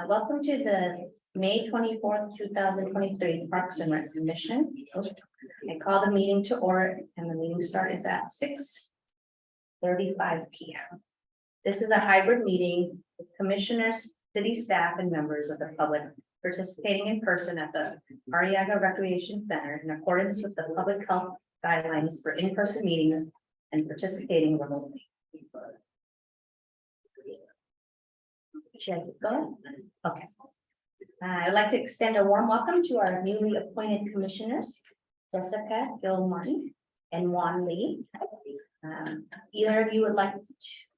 Welcome to the May 24th, 2023 Parks and Rec Commission. I call the meeting to order and the meeting start is at 6:35 p.m. This is a hybrid meeting with commissioners, city staff, and members of the public participating in person at the Arriaga Recreation Center in accordance with the public health guidelines for in-person meetings and participating remotely. Should I keep going? Okay. I'd like to extend a warm welcome to our newly appointed commissioners, Jessica Gilmartin and Juan Lee. Either of you would like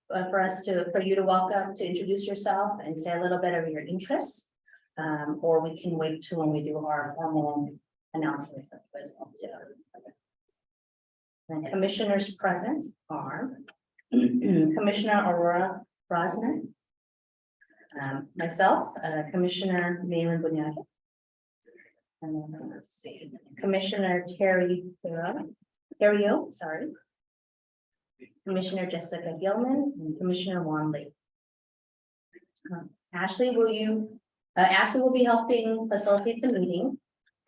for you to welcome, to introduce yourself and say a little bit of your interests, or we can wait till when we do our formal announcements as well too. And commissioners present are Commissioner Aurora Brosnan, myself, Commissioner Maylin Bunyadi, and then let's see, Commissioner Terrio, sorry, Commissioner Jessica Gilman, and Commissioner Juan Lee. Ashley will be helping facilitate the meeting.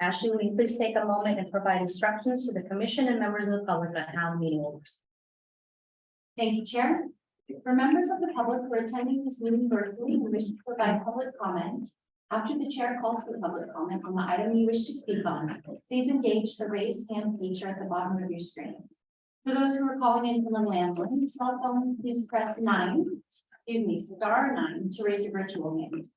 Ashley, will you please take a moment and provide instructions to the commission and members of the public on how the meeting works? Thank you, Chair. For members of the public who are attending this meeting virtually and wish to provide public comment, after the chair calls for public comment on the item you wish to speak on, please engage the raise hand feature at the bottom of your screen. For those who are calling in from a landline cell phone, please press *9 to raise your virtual hand.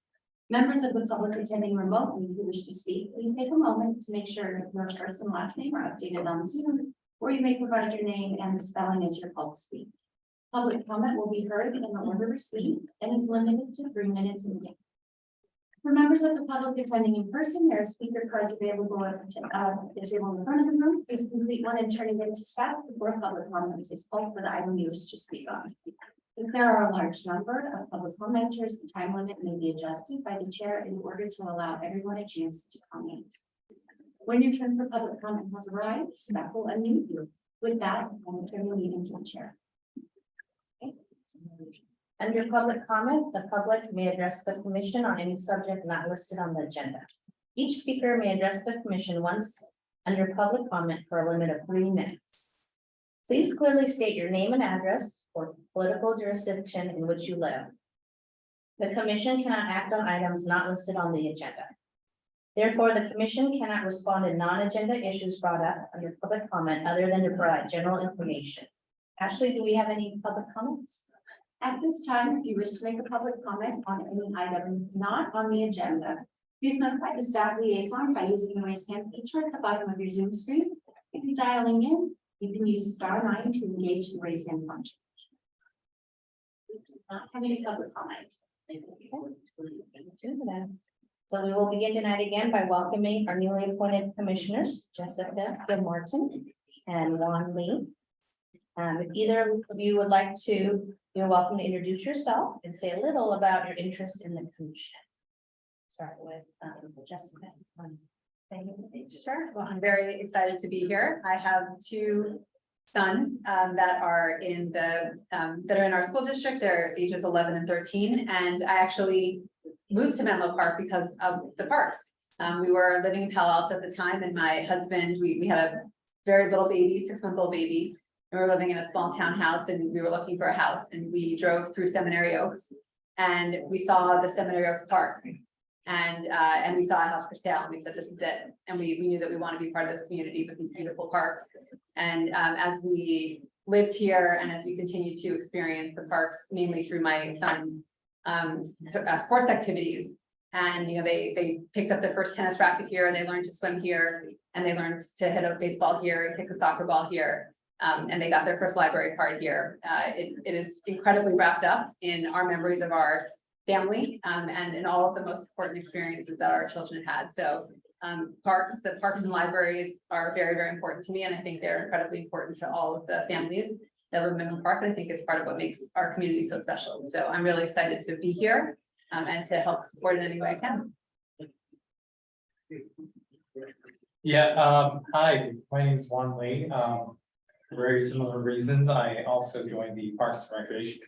Members of the public attending remotely who wish to speak, please take a moment to make sure your first and last name are updated on Zoom, or you may provide your name and the spelling as you're called to speak. Public comment will be heard in the order received and is limited to 3 minutes in length. For members of the public attending in person, there are speaker cards available at the table in the front of the room. Please complete one and turn it into staff before public comment is called for the item you wish to speak on. If there are a large number of public commenters, the time limit may be adjusted by the chair in order to allow everyone a chance to comment. When your turn for public comment has arrived, staff will unmute you. With that, I will turn the meeting to the chair. Under public comment, the public may address the commission on any subject not listed on the agenda. Each speaker may address the commission once under public comment for a limit of 3 minutes. Please clearly state your name and address or political jurisdiction in which you live. The commission cannot act on items not listed on the agenda. Therefore, the commission cannot respond to non-agenda issues brought up under public comment other than to provide general information. Ashley, do we have any public comments? At this time, if you wish to make a public comment on any item not on the agenda, please notify the staff liaison by using the raise hand feature at the bottom of your Zoom screen. If you're dialing in, you can use *9 to engage the raise hand function. We do not have any public comment. So we will begin tonight again by welcoming our newly appointed commissioners, Jessica Gilmartin and Juan Lee. If either of you would like to, you're welcome to introduce yourself and say a little about your interest in the commission. Start with Jessica. Thank you. Sure. Well, I'm very excited to be here. I have 2 sons that are in our school district. They're ages 11 and 13, and I actually moved to Menlo Park because of the parks. We were living in Palo Alto at the time, and my husband, we had a very little baby, 6-month-old baby. We were living in a small townhouse, and we were looking for a house, and we drove through Seminary Oaks, and we saw the Seminary Oaks Park. And we saw a house for sale, and we said, this is it. And we knew that we want to be part of this community with these beautiful parks. And as we lived here and as we continued to experience the parks, mainly through my son's sports activities, and they picked up their first tennis racket here, and they learned to swim here, and they learned to hit a baseball here and kick a soccer ball here. And they got their first library card here. It is incredibly wrapped up in our memories of our family, and in all of the most important experiences that our children had. So the parks and libraries are very, very important to me, and I think they're incredibly important to all of the families that live in Menlo Park, and I think it's part of what makes our community so special. So I'm really excited to be here and to help support in any way I can. Yeah, hi, my name is Juan Lee. For very similar reasons, I also joined the Parks and Recreation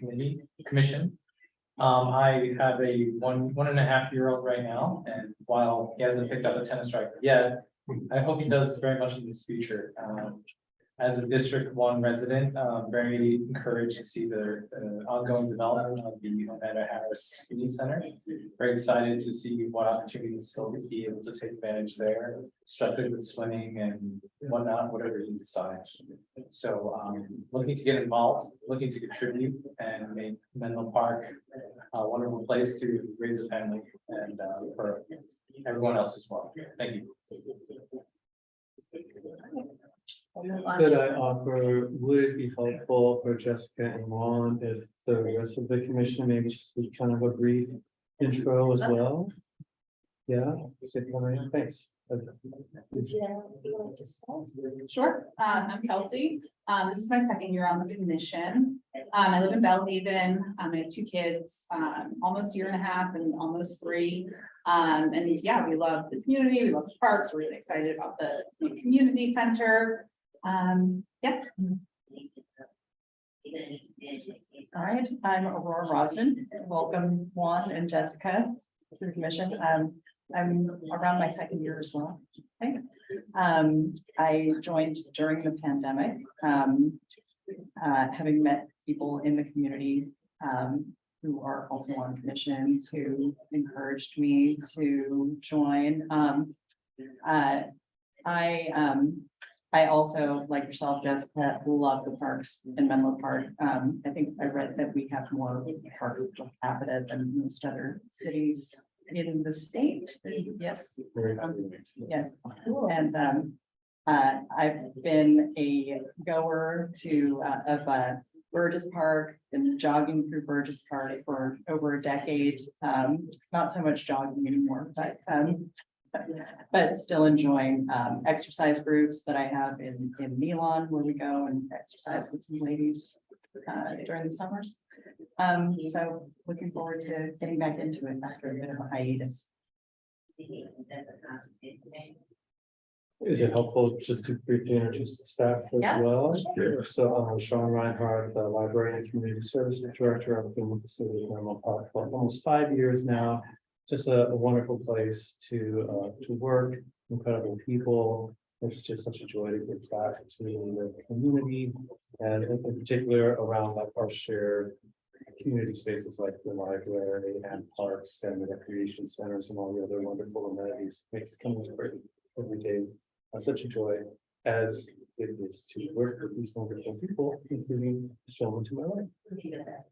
Commission. I have a one and a half year old right now, and while he hasn't picked up a tennis racket yet, I hope he does very much in this future. As a District 1 resident, very encouraged to see the ongoing development of the Amanda Harris Community Center. Very excited to see what opportunities he'll be able to take advantage there, especially with swimming and whatnot, whatever he decides. So looking to get involved, looking to contribute and make Menlo Park a wonderful place to raise a family and for everyone else as well. Thank you. We'll move on. Could I offer, would it be helpful for Jessica and Juan if the rest of the commission maybe just be kind of a brief intro as well? Yeah, thanks. Sure, I'm Kelsey. This is my second year on the commission. I live in Bellhaven. I have 2 kids, almost 1.5 and almost 3. And yeah, we love the community, we love the parks, we're really excited about the community center. Yeah. All right, I'm Aurora Rosden. Welcome Juan and Jessica to the commission. I'm around my second year as well, I think. I joined during the pandemic, having met people in the community who are also on commissions who encouraged me to join. I also, like yourself, Jessica, love the parks in Menlo Park. I think I read that we have more parks per capita than most other cities in the state. Yes. Yeah. And I've been a goer to of Burgess Park and jogging through Burgess Park for over a decade. Not so much jogging anymore, but still enjoying exercise groups that I have in Milan, where we go and exercise with some ladies during the summers. So looking forward to getting back into it after a bit of a hiatus. Is it helpful just to briefly introduce the staff as Yes, well? So I'm Sean Reinhardt, the Library and Community Services Director. I've been with the city of Menlo Park for almost 5 years now. Just a wonderful place to work, incredible people. It's just such a joy to get back to the community, and in particular around like our shared community spaces like the library and parks and the recreation centers and all the other wonderful amenities. Makes coming to work every day such a joy, as it is to work with these wonderful people, including this gentleman to my right.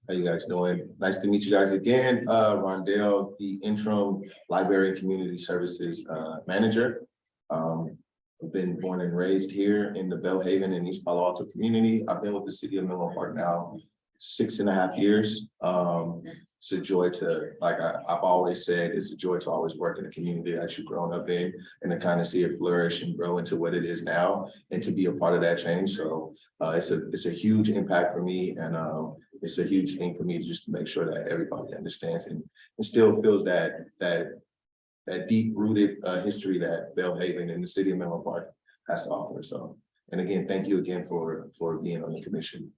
How you guys doing? Nice to meet you guys again. Rondell, the interim library and community services manager. I've been born and raised here in the Bellhaven and East Palo Alto community. I've been with the city of Menlo Park now 6.5 years. It's a joy to, like I've always said, it's a joy to always work in the community that you've grown up in and to kind of see it flourish and grow into what it is now and to be a part of that change. So it's a huge impact for me, and it's a huge thing for me just to make sure that everybody understands and still feels that deep rooted history that Bellhaven and the city of Menlo Park has to offer. So, and again, thank you again for being on the commission.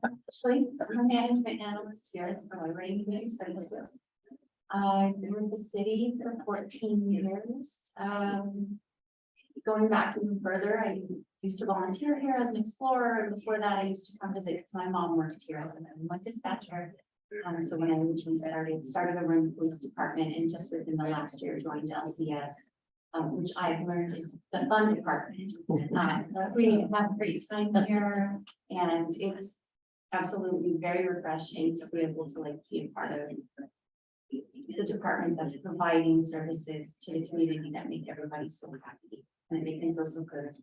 Actually, I'm a management analyst here for Library and Community Services. I've been with the city for 14 years. Going back even further, I used to volunteer here as an explorer, and before that I used to come visit because my mom worked here as a dispatcher. So when I originally started over in the police department, and just within the last year joined LCS, which I've learned is the fun department. We have a great time here, and it's absolutely very refreshing to be able to be a part of the department that's providing services to the community that make everybody so happy and make them feel so good.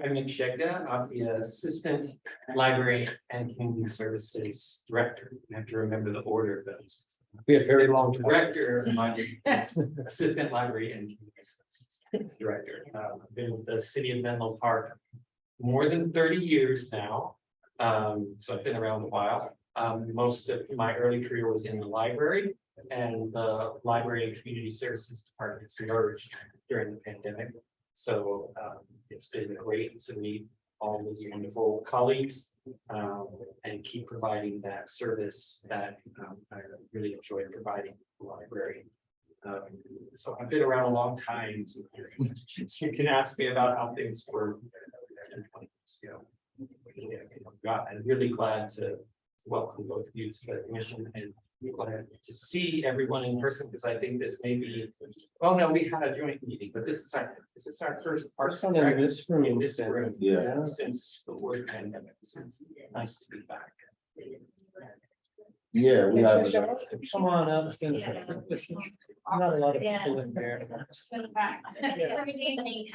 I'm Nick Shegda. I'm the Assistant Library and Community Services Director. You have to remember the order of those. We have very long Director, Assistant Library and Community Services Director. I've been with the city of Menlo Park more than 30 years now. So I've been around a while. Most of my early career was in the library. and the library and community services departments merged during the pandemic. So it's been great to meet all those wonderful colleagues and keep providing that service that I really enjoy providing the library. So I've been around a long time. You can ask me about how things were 10, 20 years ago. I'm really glad to welcome both of you to the commission and glad to see everyone in person, because I think this may be, well, no, we had a joint meeting, but this is our first. First time in this room. In this room, Yeah. since the word pandemic, so it's nice to be back. Yeah, we have. Come on up. Stand up. Not a lot of people in there. Good evening,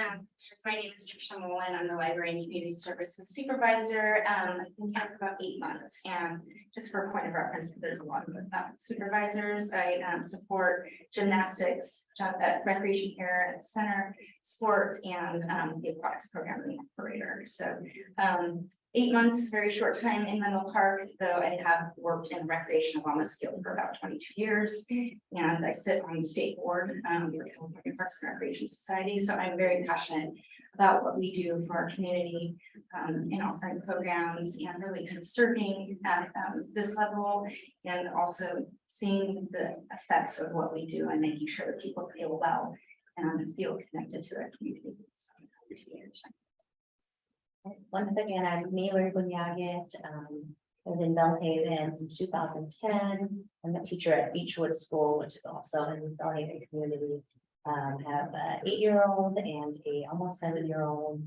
my name is Trisha Mullen, I'm the Library and Community Services Supervisor. I've been here for about 8 months, and just for a point of reference, there's a lot of supervisors. I support gymnastics, recreation care at the center, sports, and the aquatics program in the operator. So 8 months, very short time in Menlo Park, though I have worked in recreation and wellness field for about 22 years. And I sit on the state board for the California Parks and Recreation Society. So I'm very passionate about what we do for our community in offering programs and really kind of serving at this level, and also seeing the effects of what we do and making sure that people feel well and feel connected to their community. So I'm happy to be here tonight. Once again, I'm Mary Bunyaget, I've been in Belhaven since 2010. I'm a teacher at Beechwood School, which is also in the Belhaven community. Have an 8-year-old and a almost 7-year-old.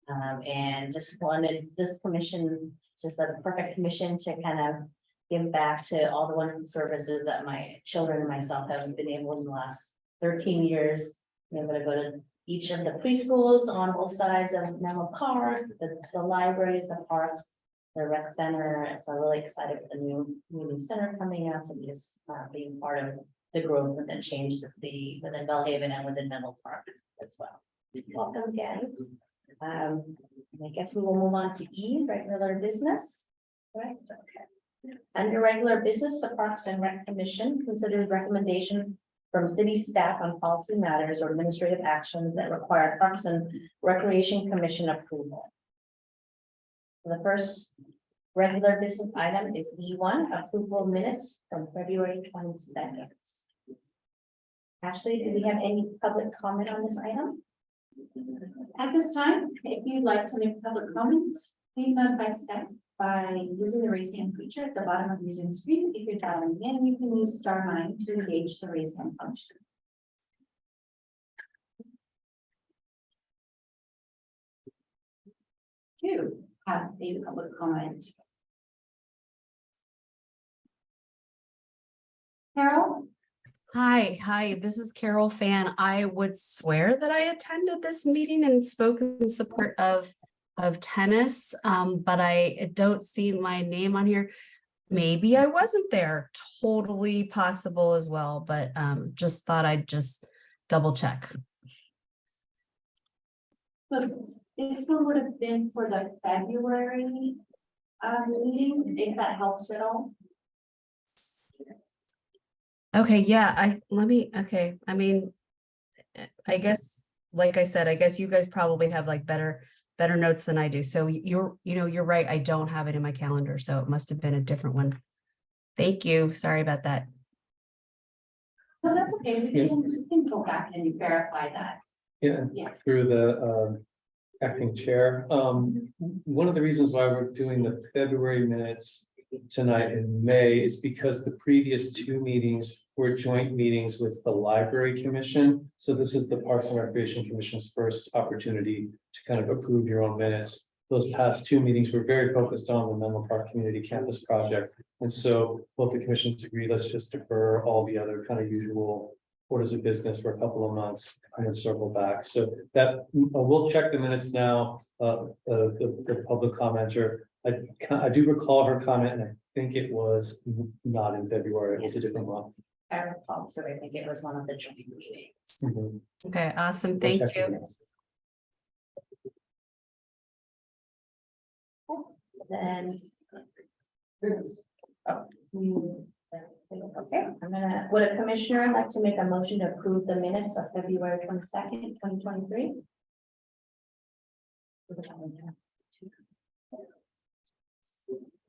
And just wanted this commission, it's just the perfect commission to kind of give back to all the wonderful services that my children and myself have been able in the last 13 years. I'm able to go to each of the preschools on both sides of Menlo Park, the libraries, the parks, the rec center. So I'm really excited for the new community center coming up and just being part of the growth and the change to the within Belhaven and within Menlo Park as well. Welcome again. I guess we will move on to E, regular business. Right, okay. Under regular business, the Parks and Rec Commission considers recommendations from city staff on policy matters or administrative actions that require Parks and Recreation Commission approval. The first regular business item is E1, approval of minutes from February 22nd. Ashley, do we have any public comment on this item? At this time, if you'd like to make public comments, please notify staff by using the raise hand feature at the bottom of your Zoom screen. If you're dialing in, you can use *9 to engage the raise hand function. To have a public comment. Carol? Hi, this is Carol Fan. I would swear that I attended this meeting and spoke in support of tennis, but I don't see my name on here. Maybe I wasn't there, totally possible as well, but just thought I'd just double check. So this one would have been for the February meeting, if that helps at all. Okay, yeah, I mean, I guess, like I said, I guess you guys probably have like better notes than I do. So you're right. I don't have it in my calendar, so it must have been a different one. Thank you. Sorry about that. No, that's okay. We can go back and verify that. Yeah, Yes. through the acting chair. One of the reasons why we're doing the February minutes tonight in May is because the previous 2 meetings were joint meetings with the Library Commission. So this is the Parks and Recreation Commission's first opportunity to kind of approve your own minutes. Those past 2 meetings were very focused on the Menlo Park Community Campus Project. And so both the commissions agreed, let's just defer all the other kind of usual orders of business for a couple of months and then circle back. So that we'll check the minutes now. The public commenter, I do recall her comment, and I think it was not in February, it was a different month. I recall, so I think it was one of the joint meetings. Mhm. Okay, awesome. We'll Thank check the you. minutes. Then. Okay, would a commissioner like to make a motion to approve the minutes of February 22nd, 2023?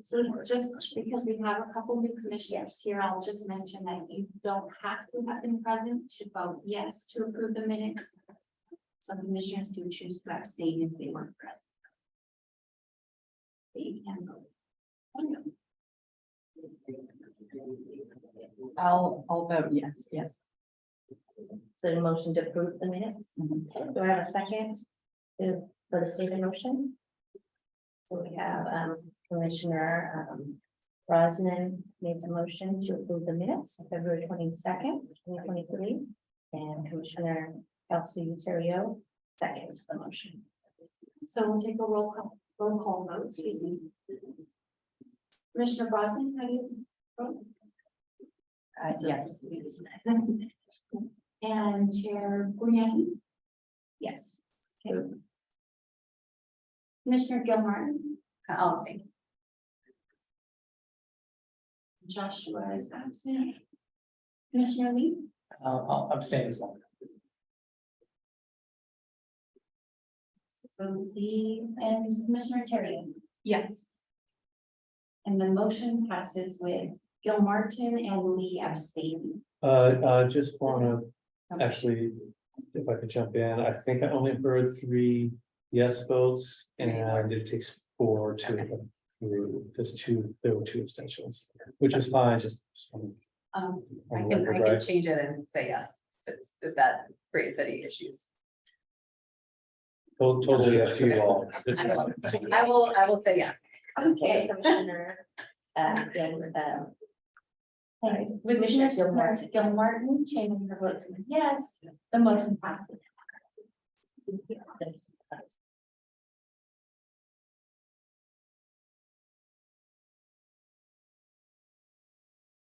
So just because we have a couple new commissioners here, I'll just mention that you don't have to have been present to vote yes to approve the minutes. Some commissioners do choose to abstain if they weren't present. But you can vote. I'll vote yes, yes. So the motion to approve the minutes. Okay, do I have a second for the stated motion? So we have Commissioner Brosnan made the motion to approve the minutes of February 22nd, 2023. And Commissioner Kelsey Terrio seconds the motion. So we'll take a roll call vote, excuse me. Commissioner Brosnan, how do you vote? Yes. And Chair Grignani? Yes. Commissioner Gilmar? I'll abstain. Joshua is absent. Commissioner Lee? I'll abstain as well. So and Commissioner Terry? Yes. And the motion passes with Gil Martin and Lee abstaining. Just wanna, actually, if I could jump in, I think I only heard 3 yes votes and it takes 4 to approve. There were 2 abstentions, which is fine, just. I can change it and say yes, if that creates any issues. Totally up to you all. I will say yes. Okay, Commissioner. With Commissioner Gil Martin changing her vote to yes, the motion passes.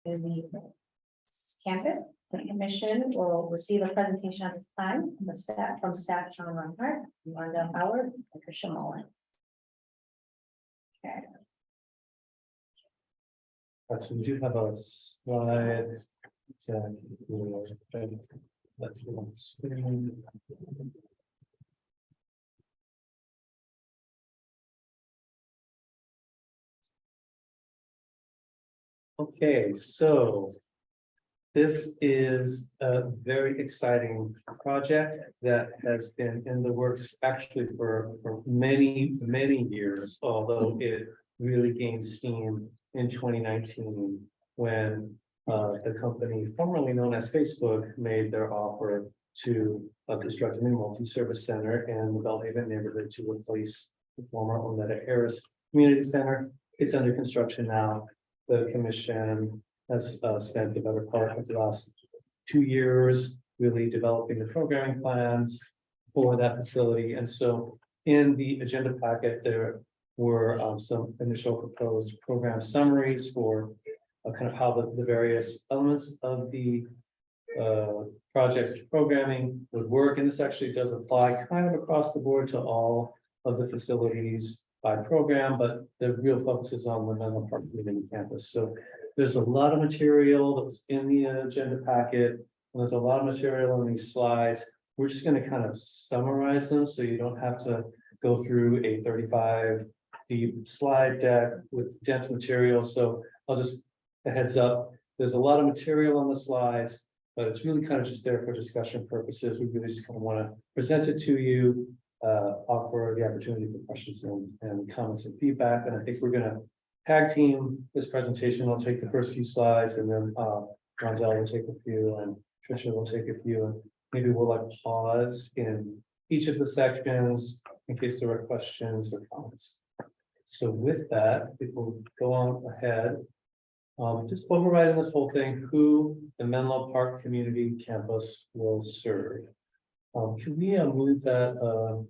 In the campus, the commission will receive a presentation at this time from staff John Runhart, Rondell Howard, and Tricia Mullen. Okay. So we do have a slide. Let's go on screen. Okay, so this is a very exciting project that has been in the works actually for many, many years, although it really gained steam in 2019 when the company formerly known as Facebook made their offer to construct a new multi-service center in the Bellhaven neighborhood to replace the former Onetta Harris Community Center. It's under construction now. The commission has spent the better part of the last 2 years really developing the programming plans for that facility. And so in the agenda packet, there were some initial proposed program summaries for kind of how the various elements of the project's programming would work. And this actually does apply kind of across the board to all of the facilities by program, but the real focus is on the Menlo Park Community Campus. So there's a lot of material that was in the agenda packet. And there's a lot of material in these slides. We're just going to kind of summarize them so you don't have to go through a 35 deep slide deck with dense material. So I'll just a heads up, there's a lot of material on the slides, but it's really kind of just there for discussion purposes. We really just kind of want to present it to you, offer the opportunity for questions and comments and feedback. And I think we're going to tag team this presentation. I'll take the first few slides and then Rondell will take a few and Tricia will take a few. And maybe we'll like pause in each of the sections in case there are questions or comments. So with that, it will go on ahead. Just overriding this whole thing, who the Menlo Park Community Campus will serve. Can we move that or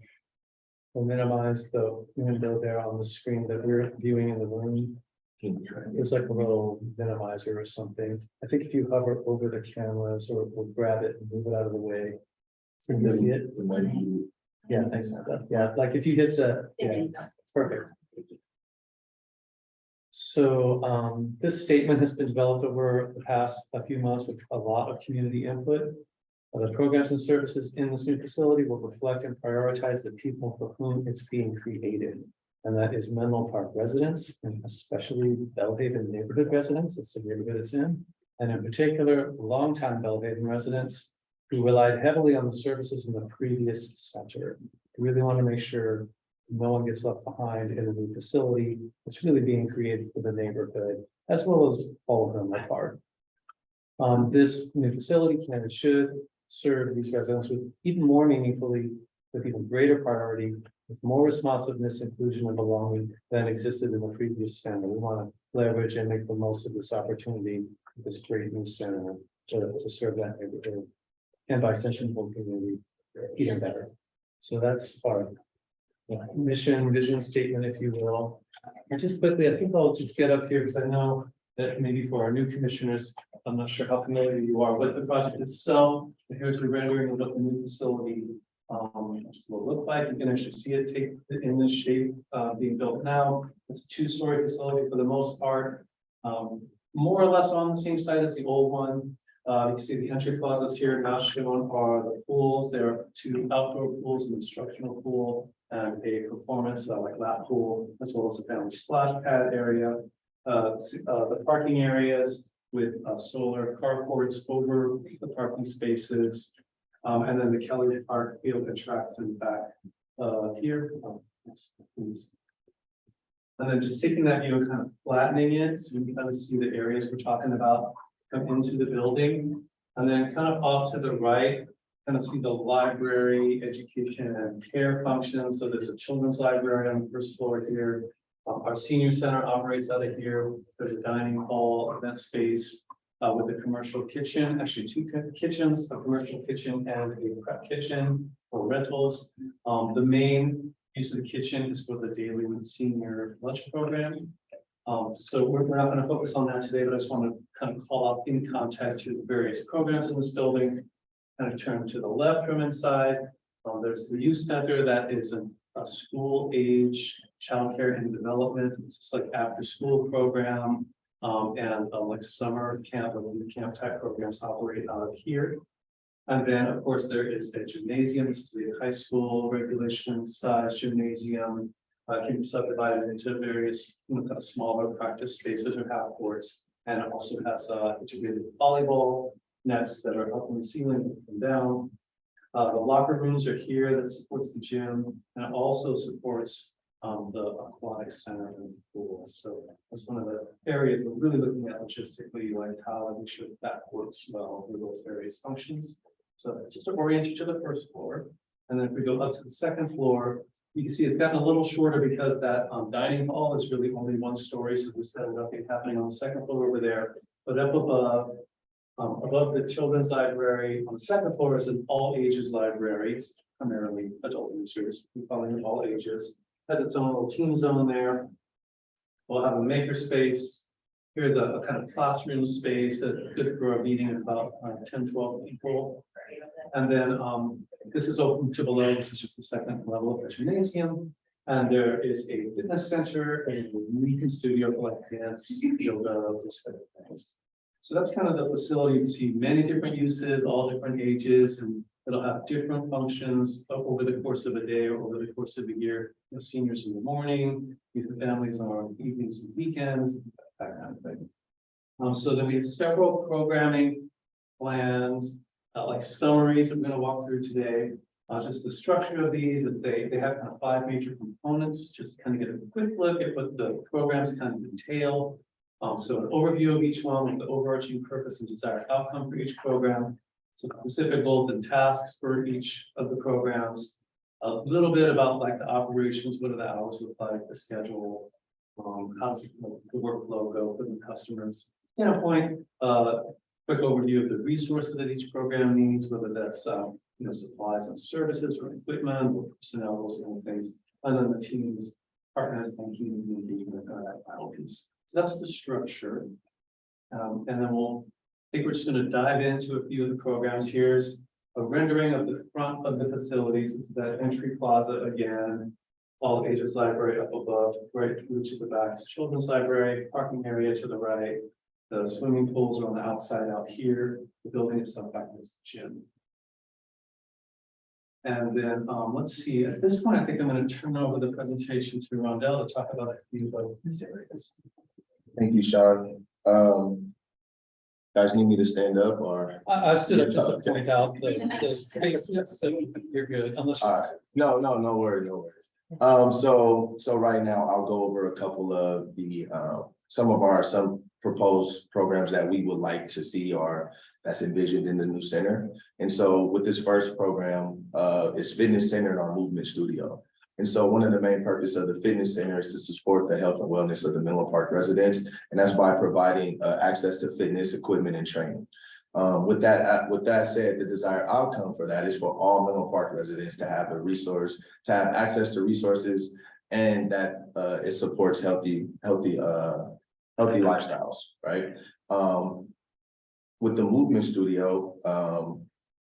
minimize the window there on the screen that we're viewing in the room? It's like a little minimizer or something. I think if you hover over the cameras or grab it and move it out of the way. So you see it? Yeah, thanks. Yeah, like if you hit the, yeah, perfect. So this statement has been developed over the past few months with a lot of community input. The programs and services in this new facility will reflect and prioritize the people for whom it's being created. And that is Menlo Park residents, and especially Bellhaven neighborhood residents, that's the neighborhood it's in. And in particular, longtime Bellhaven residents who relied heavily on the services in the previous center. We really want to make sure no one gets left behind in the new facility. It's really being created for the neighborhood, as well as all of Menlo Park. This new facility can and should serve these residents with even more meaningfully, with even greater priority, with more responsiveness, inclusion, and belonging than existed in the previous center. We want to leverage and make the most of this opportunity, this great new center to serve that neighborhood, and by extension, the whole community even better. So that's our mission, vision statement, if you will. And just quickly, I think I'll just get up here because I know that maybe for our new commissioners, I'm not sure how familiar you are with the project itself. But here's the rendering of what the new facility will look like. You can actually see it take in this shape being built now. It's a two-story facility for the most part, more or less on the same site as the old one. You can see the entry plazas here now shown are the pools. There are two outdoor pools, an instructional pool and a performance like lap pool, as well as a family splash pad area. The parking areas with solar carports over the parking spaces. And then the Kelly Park field and tracks in the back here. Yes, please. And then just taking that view and kind of flattening it, so you can kind of see the areas we're talking about come into the building. And then kind of off to the right, kind of see the library, education and care functions. So there's a children's library on the first floor here. Our senior center operates out of here. There's a dining hall, event space with a commercial kitchen, actually two kitchens, a commercial kitchen and a prep kitchen for rentals. The main use of the kitchen is for the daily senior lunch program. So we're not going to focus on that today, but I just want to kind of call out in context to the various programs in this building. Kind of turn to the left from inside. There's the youth center that is a school age childcare and development. It's just like after school program and like summer camp or youth camp type programs operate out of here. And then, of course, there is a gymnasium. This is the high school regulation size gymnasium. Can be subdivided into various kind of smaller practice spaces or half courts, and it also has integrated volleyball nets that are up in the ceiling and down. The locker rooms are here that supports the gym, and it also supports the aquatic center and pool. So that's one of the areas we're really looking at logistically, like how to make sure that works well for those various functions. So just to orient you to the first floor, and then if we go up to the second floor, you can see it's gotten a little shorter because that dining hall is really only one story, so there's kind of nothing happening on the second floor over there. But up above the children's library, on the second floor is an all ages library. It's primarily adult users, we call it all ages. Has its own little team zone there. We'll have a maker space. Here's a kind of classroom space that's good for a meeting of about 10, 12 people. And then this is open to below. This is just the second level of the gymnasium. And there is a fitness center, a weekend studio for like dance, yoga, those type of things. So that's kind of the facility. You can see many different uses, all different ages, and it'll have different functions over the course of a day or over the course of a year. You know, seniors in the morning, youth and families on evenings and weekends, that kind of thing. So then we have several programming plans, like summaries that we're going to walk through today. Just the structure of these is they have kind of 5 major components, just to kind of get a quick look at what the programs kind of entail. So an overview of each one with the overarching purpose and desired outcome for each program, some specific goals and tasks for each of the programs, a little bit about like the operations, what do the hours look like, the schedule, how's the workflow go for the customers standpoint, quick overview of the resources that each program needs, whether that's you know, supplies and services or equipment or personnel, those kind of things, and then the teams, partners, and community engagement, that final piece. So that's the structure. And then I think we're just going to dive into a few of the programs. Here's a rendering of the front of the facilities. It's that entry plaza again. all ages library up above, right through to the back, children's library, parking area to the right. The swimming pools are on the outside out here, the building itself back there's the gym. And then, let's see, at this point, I think I'm gonna turn over the presentation to Rondell to talk about a few of these areas. Thank you, Sean. Guys need me to stand up or? I stood up just to point out the, so you're good, unless. All right, no worries, no worries. So right now I'll go over a couple of the, some proposed programs that we would like to see or that's envisioned in the new center. And so with this first program, is fitness center in our movement studio. And so one of the main purposes of the fitness center is to support the health and wellness of the Menlo Park residents. And that's by providing access to fitness equipment and training. With that said, the desired outcome for that is for all Menlo Park residents to have access to resources, and that it supports healthy lifestyles, right? With the movement studio,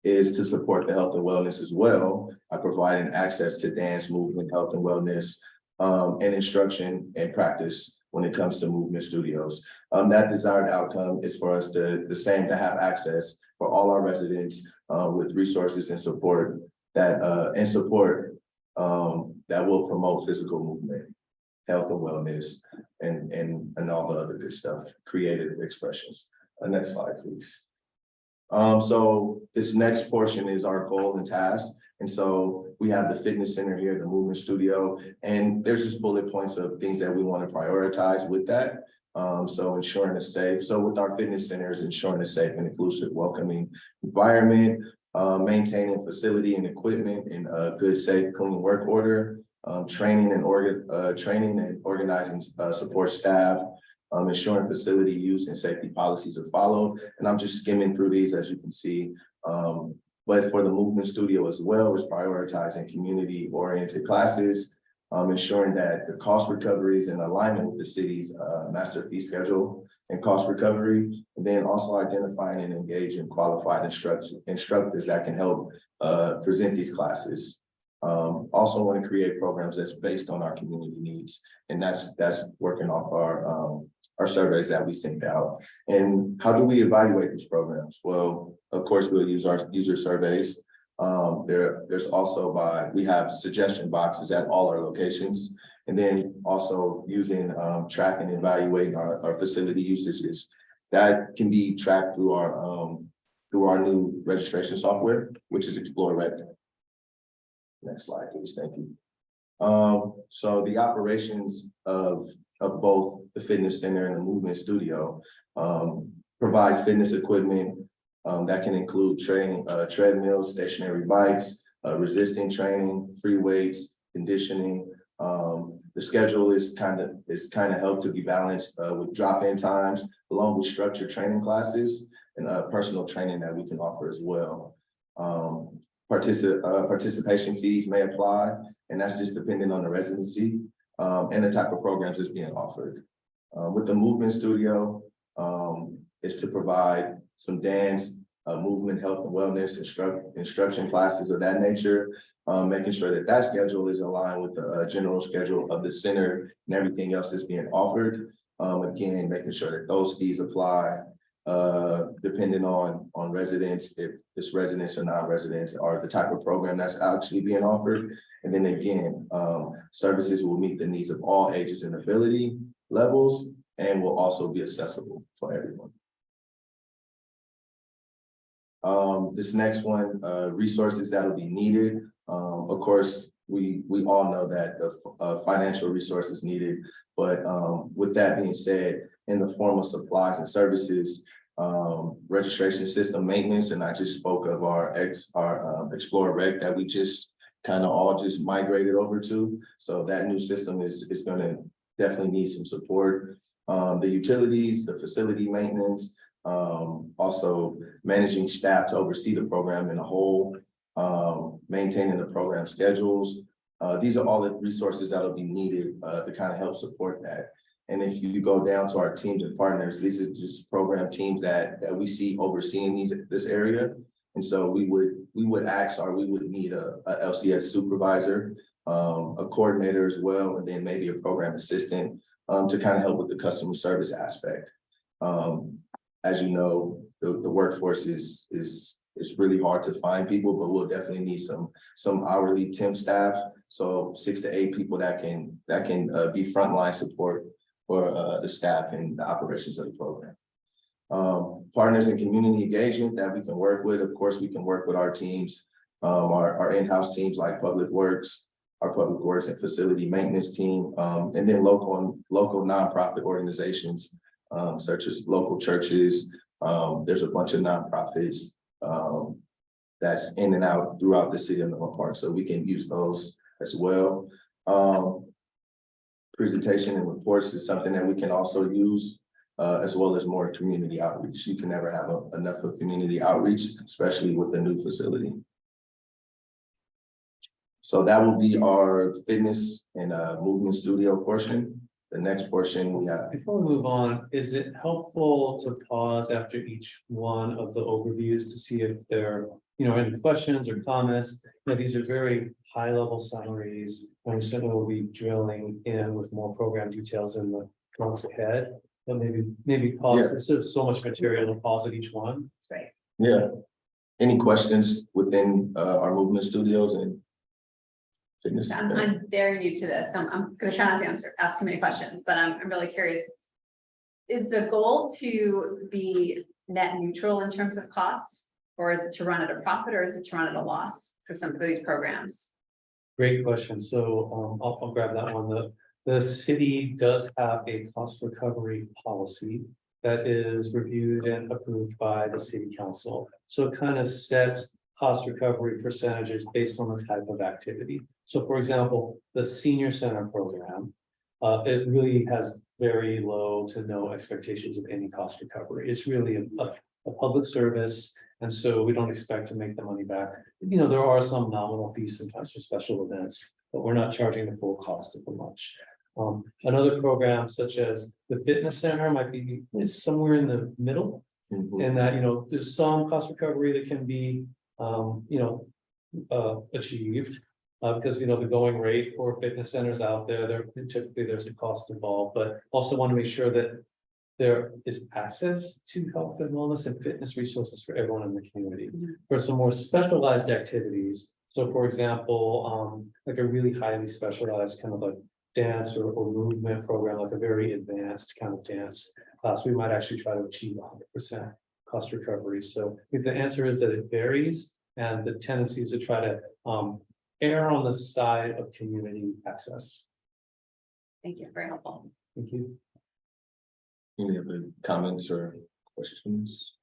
is to support the health and wellness as well by providing access to dance, movement, health and wellness, and instruction and practice when it comes to movement studios. That desired outcome is for us to have access for all our residents with resources and support that will promote physical movement, health and wellness, and all the other good stuff, creative expressions. Next slide, please. So this next portion is our goal and task. And so we have the fitness center here, the movement studio, and there's just bullet points of things that we want to prioritize with that. So ensuring a safe. So with our fitness centers, ensuring a safe and inclusive, welcoming environment, maintaining facility and equipment in a good, safe, clean work order, training and organizing support staff, ensuring facility use and safety policies are followed. And I'm just skimming through these, as you can see. But for the movement studio as well, is prioritizing community-oriented classes, ensuring that the cost recovery is in alignment with the city's master fee schedule and cost recovery, and then also identifying and engaging qualified instructors that can help present these classes. Also want to create programs that's based on our community needs, and that's working off our surveys that we sent out. And how do we evaluate these programs? Well, of course, we'll use our user surveys. There's also we have suggestion boxes at all our locations, and then also using track and evaluating our facility usages. That can be tracked through our new registration software, which is Explore Rec. Next slide, please. Thank you. So the operations of both the fitness center and the movement studio provides fitness equipment that can include training, treadmills, stationary bikes, resisting training, free weights, conditioning. The schedule is kind of helped to be balanced with drop-in times, along with structured training classes and personal training that we can offer as well. Participation fees may apply, and that's just depending on the residency and the type of programs that's being offered. With the movement studio, is to provide some dance, movement, health and wellness, instruction classes of that nature, making sure that schedule is aligned with the general schedule of the center and everything else that's being offered. Again, making sure that those fees apply, depending on residents, if it's residents or non-residents, or the type of program that's actually being offered. And then again, services will meet the needs of all ages and ability levels, and will also be accessible for everyone. This next one, resources that'll be needed. Of course, we all know that the financial resources needed, but with that being said, in the form of supplies and services, registration system maintenance, and I just spoke of our Explore Rec that we just kind of all just migrated over to. So that new system is going to definitely need some support. The utilities, the facility maintenance, also managing staff to oversee the program in a whole, maintaining the program schedules. These are all the resources that'll be needed to kind of help support that. And if you go down to our teams and partners, these are just program teams that we see overseeing this area. And so we would need a LCS supervisor a coordinator as well, and then maybe a program assistant to kind of help with the customer service aspect. As you know, the workforce is really hard to find people, but we'll definitely need some hourly temp staff. So 6 to 8 people that can be frontline support for the staff and the operations of the program. Partners in community engagement that we can work with. Of course, we can work with our teams, our in-house teams like Public Works, our Public Works and Facility Maintenance team, and then local nonprofit organizations, such as local churches. There's a bunch of nonprofits that's in and out throughout the city of Menlo Park, so we can use those as well. Presentation and reports is something that we can also use, as well as more community outreach. You can never have enough of community outreach, especially with the new facility. So that will be our fitness and movement studio portion. The next portion we have. Before we move on, is it helpful to pause after each one of the overviews to see if there are any questions or comments? These are very high level summaries. I'm certainly will be drilling in with more program details in the months ahead. But maybe pause. Yeah. There's so much material to pause at each one. That's great. Yeah. Any questions within our movement studios and fitness? I'm very new to this, so I'm gonna try not to ask too many questions, but I'm really curious. Is the goal to be net neutral in terms of cost? Or is it to run at a profit, or is it to run at a loss for some of these programs? Great question. So I'll grab that one. The city does have a cost recovery policy that is reviewed and approved by the city council. So it kind of sets cost recovery percentages based on the type of activity. So for example, the senior center program, it really has very low to no expectations of any cost recovery. It's really a public service. And so we don't expect to make the money back. There are some nominal fees sometimes for special events, but we're not charging the full cost of the lunch. Another program such as the fitness center might be somewhere in the middle. And that, there's some cost recovery that can be, achieved. Because, the going rate for fitness centers out there, typically there's a cost involved, but also want to make sure that there is access to health and wellness and fitness resources for everyone in the community. For some more specialized activities, so for example, like a really highly specialized kind of like dance or movement program, like a very advanced kind of dance class, we might actually try to achieve 100% cost recovery. So if the answer is that it varies, and the tendency is to try to err on the side of community access. Thank you, very helpful. Thank you. Any other comments or questions?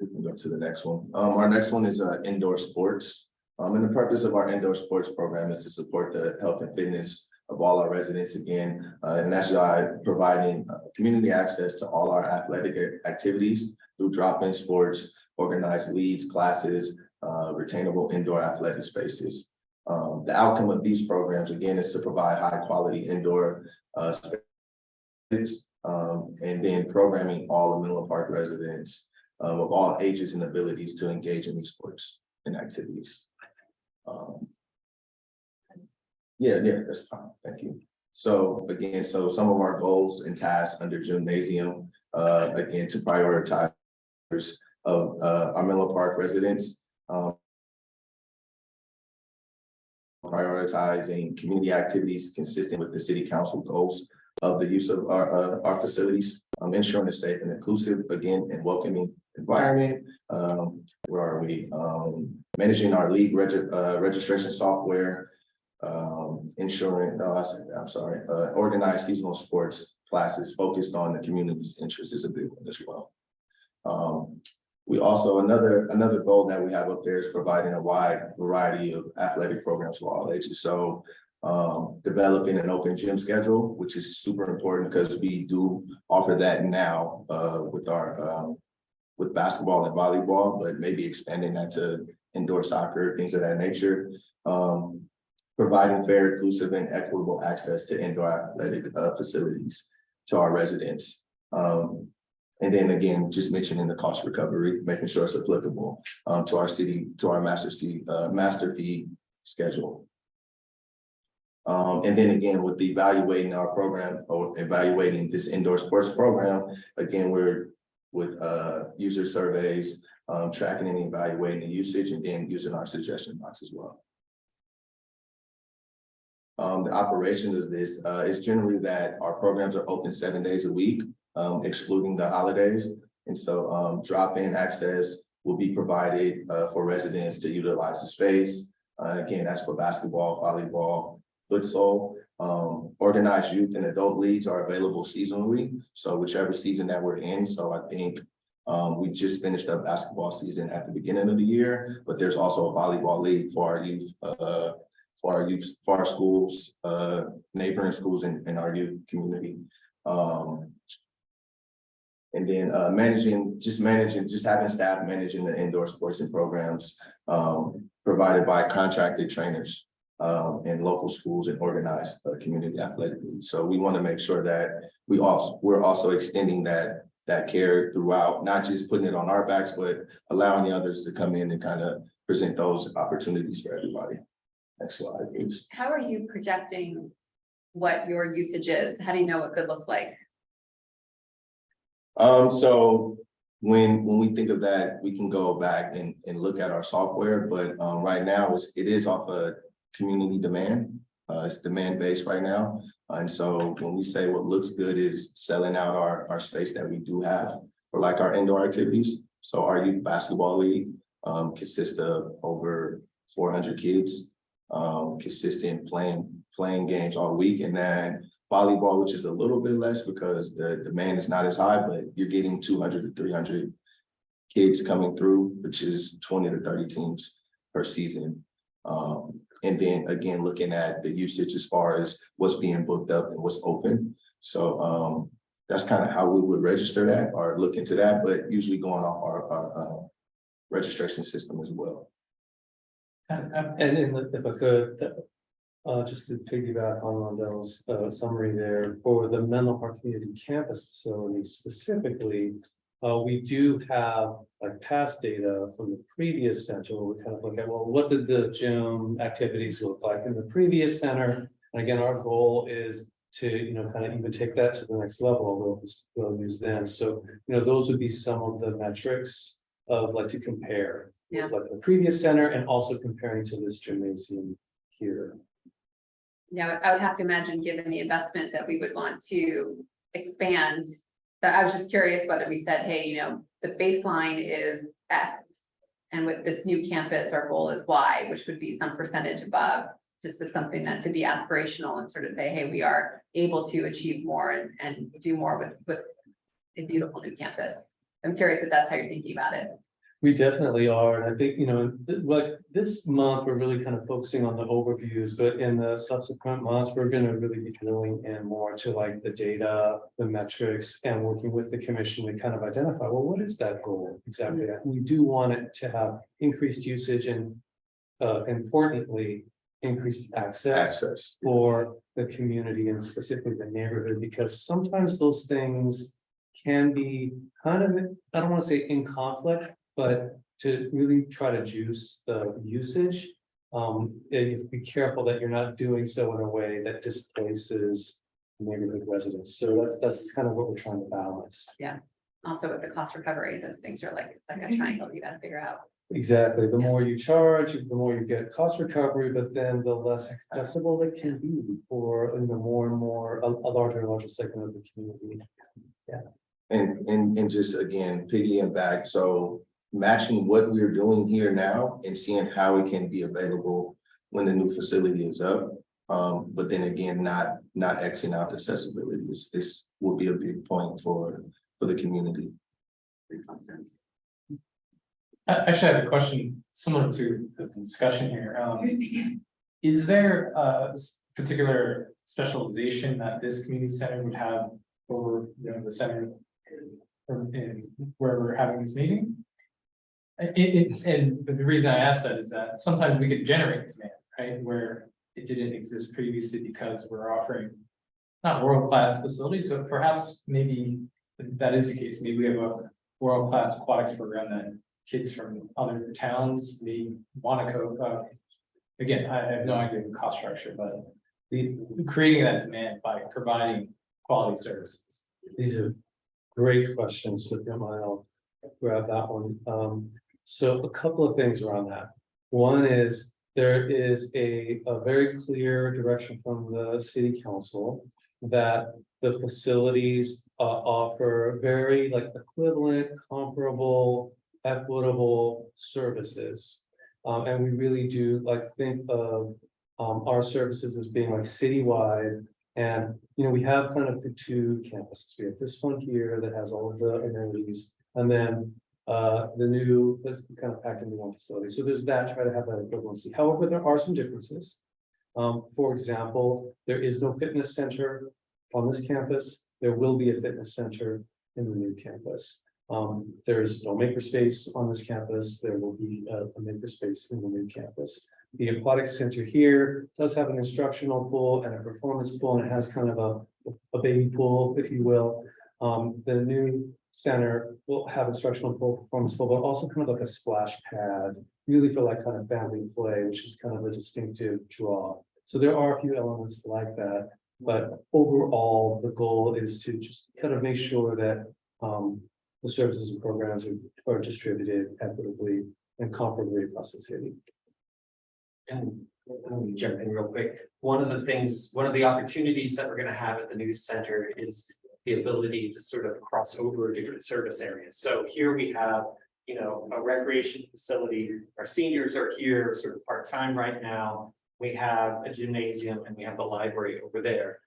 We can go to the next one. Our next one is indoor sports. And the purpose of our indoor sports program is to support the health and fitness of all our residents again. And that's by providing community access to all our athletic activities through drop-in sports, organized leagues, classes, retainable indoor athletic spaces. The outcome of these programs, again, is to provide high-quality indoor space, and then programming all of Menlo Park residents of all ages and abilities to engage in these sports and activities. Yeah, that's fine. Thank you. So again, some of our goals and tasks under gymnasium, again, to prioritize of our Menlo Park residents. Prioritizing community activities consistent with the city council goals of the use of our facilities, ensuring a safe and inclusive, again, and welcoming environment. Where are we? Managing our league registration software, ensuring, organized seasonal sports classes focused on the community's interests is a big one as well. We also, another goal that we have up there is providing a wide variety of athletic programs for all ages. So developing an open gym schedule, which is super important because we do offer that now with our with basketball and volleyball, but maybe expanding that to indoor soccer, things of that nature. Providing fair, inclusive, and equitable access to indoor athletic facilities to our residents. And then again, just mentioning the cost recovery, making sure it's applicable to our city, to our master fee schedule. And then again, with the evaluating our program or evaluating this indoor sports program, again, we're with user surveys, tracking and evaluating the usage and then using our suggestion box as well. The operation of this is generally that our programs are open 7 days a week, excluding the holidays. And so drop-in access will be provided for residents to utilize the space. Again, that's for basketball, volleyball, futsal. Organized youth and adult leagues are available seasonally. So whichever season that we're in. So I think we just finished up basketball season at the beginning of the year, but there's also a volleyball league for our youth, for our schools, neighboring schools in our youth community. And then just having staff managing the indoor sports and programs provided by contracted trainers in local schools and organized community athletic leagues. So we want to make sure that we're also extending that care throughout, not just putting it on our backs, but allowing the others to come in and kind of present those opportunities for everybody. Next slide, please. How are you projecting what your usage is? How do you know what good looks like? So when we think of that, we can go back and look at our software, but right now it is off a community demand. It's demand-based right now. And so when we say what looks good is selling out our space that we do have for like our indoor activities. So our youth basketball league consists of over 400 kids, consistent playing games all week. And then volleyball, which is a little bit less because the demand is not as high, but you're getting 200 to 300 kids coming through, which is 20 to 30 teams per season. And then again, looking at the usage as far as what's being booked up and what's open. So that's kind of how we would register that or look into that, but usually going off our registration system as well. And if I could, just to piggyback on Rondell's summary there, for the Menlo Park Community Campus facility specifically, we do have like past data from the previous center where we kind of look at, well, what did the gym activities look like in the previous center? And again, our goal is to, kind of even take that to the next level, although we'll use them. So, those would be some of the metrics of like to compare. Yeah. It's like the previous center and also comparing to this gymnasium here. Yeah, I would have to imagine, given the investment that we would want to expand. But I was just curious whether we said, hey, the baseline is X. And with this new campus, our goal is Y, which would be some percentage above, just as something that to be aspirational and sort of say, hey, we are able to achieve more and do more with a beautiful new campus. I'm curious if that's how you're thinking about it. We definitely are, and I think, like this month, we're really kind of focusing on the overviews, but in the subsequent months, we're gonna really be drilling in more to like the data, the metrics, and working with the commission to kind of identify, well, what is that goal exactly? We do want it to have increased usage and importantly, increased access for the community and specifically the neighborhood, because sometimes those things can be kind of, I don't want to say in conflict, but to really try to juice the usage, you have to be careful that you're not doing so in a way that displaces neighborhood residents. So that's kind of what we're trying to balance. Yeah. Also with the cost recovery, those things are like, it's like a triangle you gotta figure out. Exactly. The more you charge, the more you get cost recovery, but then the less accessible it can be for more and more a larger and larger segment of the community. Yeah. And just again, piggy and back. So matching what we're doing here now and seeing how it can be available when the new facility is up. But then again, not Xing out accessibility is will be a big point for the community. Makes some sense. I actually have a question similar to the discussion here. Is there a particular specialization that this community center would have for, the center where we're having this meeting? And the reason I ask that is that sometimes we could generate demand, right, where it didn't exist previously because we're offering not world-class facilities, but perhaps maybe that is the case. Maybe we have a world-class aquatics program that kids from other towns may want to go again, I have no idea the cost structure, but creating that demand by providing quality services. These are great questions, so if you don't mind, I'll grab that one. So a couple of things around that. One is, there is a very clear direction from the city council that the facilities offer very like equivalent, comparable, equitable services. And we really do like think of our services as being like citywide. And, you know, we have kind of the two campuses. We have this one here that has all of the amenities, and then the new, that's kind of packed into one facility. So there's that, try to have that equivalency. However, there are some differences. For example, there is no fitness center on this campus. There will be a fitness center in the new campus. There's no makerspace on this campus. There will be a makerspace in the new campus. The aquatic center here does have an instructional pool and a performance pool, and it has kind of a baby pool, if you will. The new center will have instructional pool, performance pool, but also kind of like a splash pad, really for like kind of family play, which is kind of a distinctive draw. So there are a few elements like that, but overall, the goal is to just kind of make sure that the services and programs are distributed equitably and comparably across the city. And let me jump in real quick. One of the opportunities that we're going to have at the news center is the ability to sort of cross over different service areas. So here we have, you know, a recreation facility. Our seniors are here sort of part-time right now. We have a gymnasium and we have the library over there.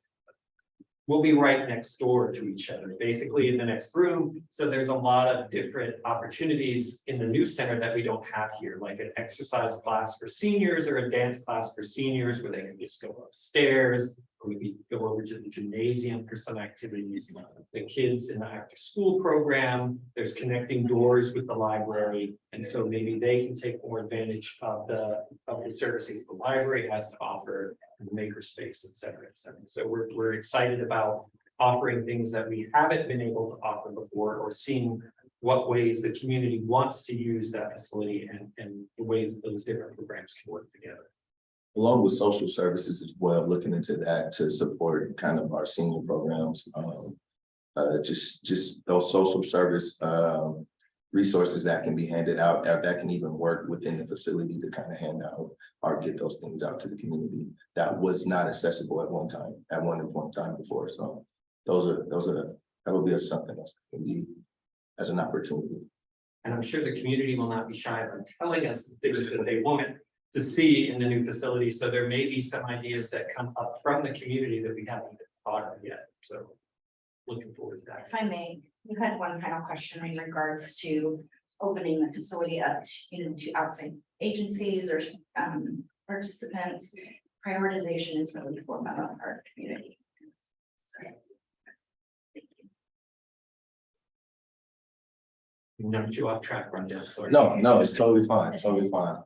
We'll be right next door to each other, basically in the next room. So there's a lot of different opportunities in the news center that we don't have here, like an exercise class for seniors or a dance class for seniors where they can just go upstairs. Or we go over to the gymnasium for some activities. The kids in the after school program, there's connecting doors with the library. And so maybe they can take more advantage of the services the library has to offer, the makerspace, et cetera, et cetera. So we're excited about offering things that we haven't been able to offer before, or seeing what ways the community wants to use that facility and the ways those different programs can work together. Along with social services as well, looking into that to support kind of our senior programs. Just those social service resources that can be handed out, that can even work within the facility to kind of hand out or get those things out to the community that was not accessible at one point in time before. So that will be something else that can be as an opportunity. And I'm sure the community will not be shy about telling us the things that they want to see in the new facility. So there may be some ideas that come up from the community that we haven't thought of yet. So looking forward to that. If I may, you had one final question in regards to opening the facility up, to outside agencies or participants. Prioritization is really format of our community. Knocked you off track, Rondell, sorry. No, it's totally fine, totally fine.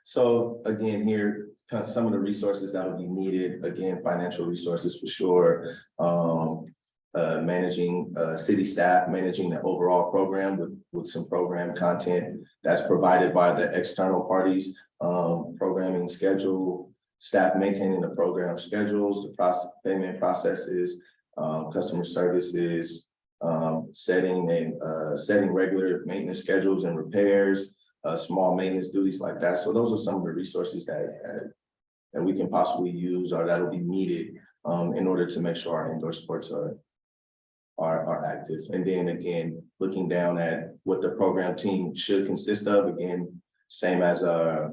So again, here, kind of some of the resources that will be needed, again, financial resources for sure. Managing city staff, managing the overall program with some program content that's provided by the external parties, programming schedule, staff maintaining the program schedules, the payment processes, customer services, setting regular maintenance schedules and repairs, small maintenance duties like that. So those are some of the resources that we can possibly use or that'll be needed in order to make sure our indoor sports are active. And then again, looking down at what the program team should consist of, again, same as our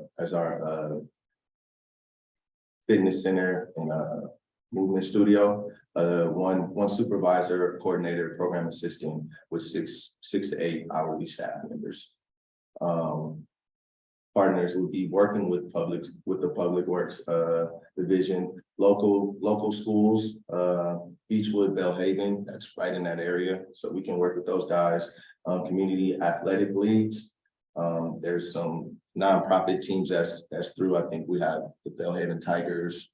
fitness center and movement studio. One supervisor, coordinator, program assistant with six to 8 hourly staff members. Partners will be working with the public works division, local schools, Beechwood, Belhaven, that's right in that area. So we can work with those guys. Community athletic leagues. There's some nonprofit teams that's through. I think we have the Belhaven Tigers.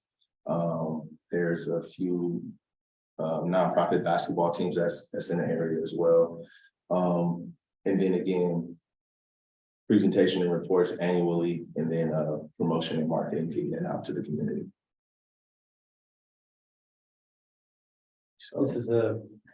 There's a few nonprofit basketball teams that's in the area as well. And then again, presentation and reports annually, and then promotion and marketing, getting it out to the community. This is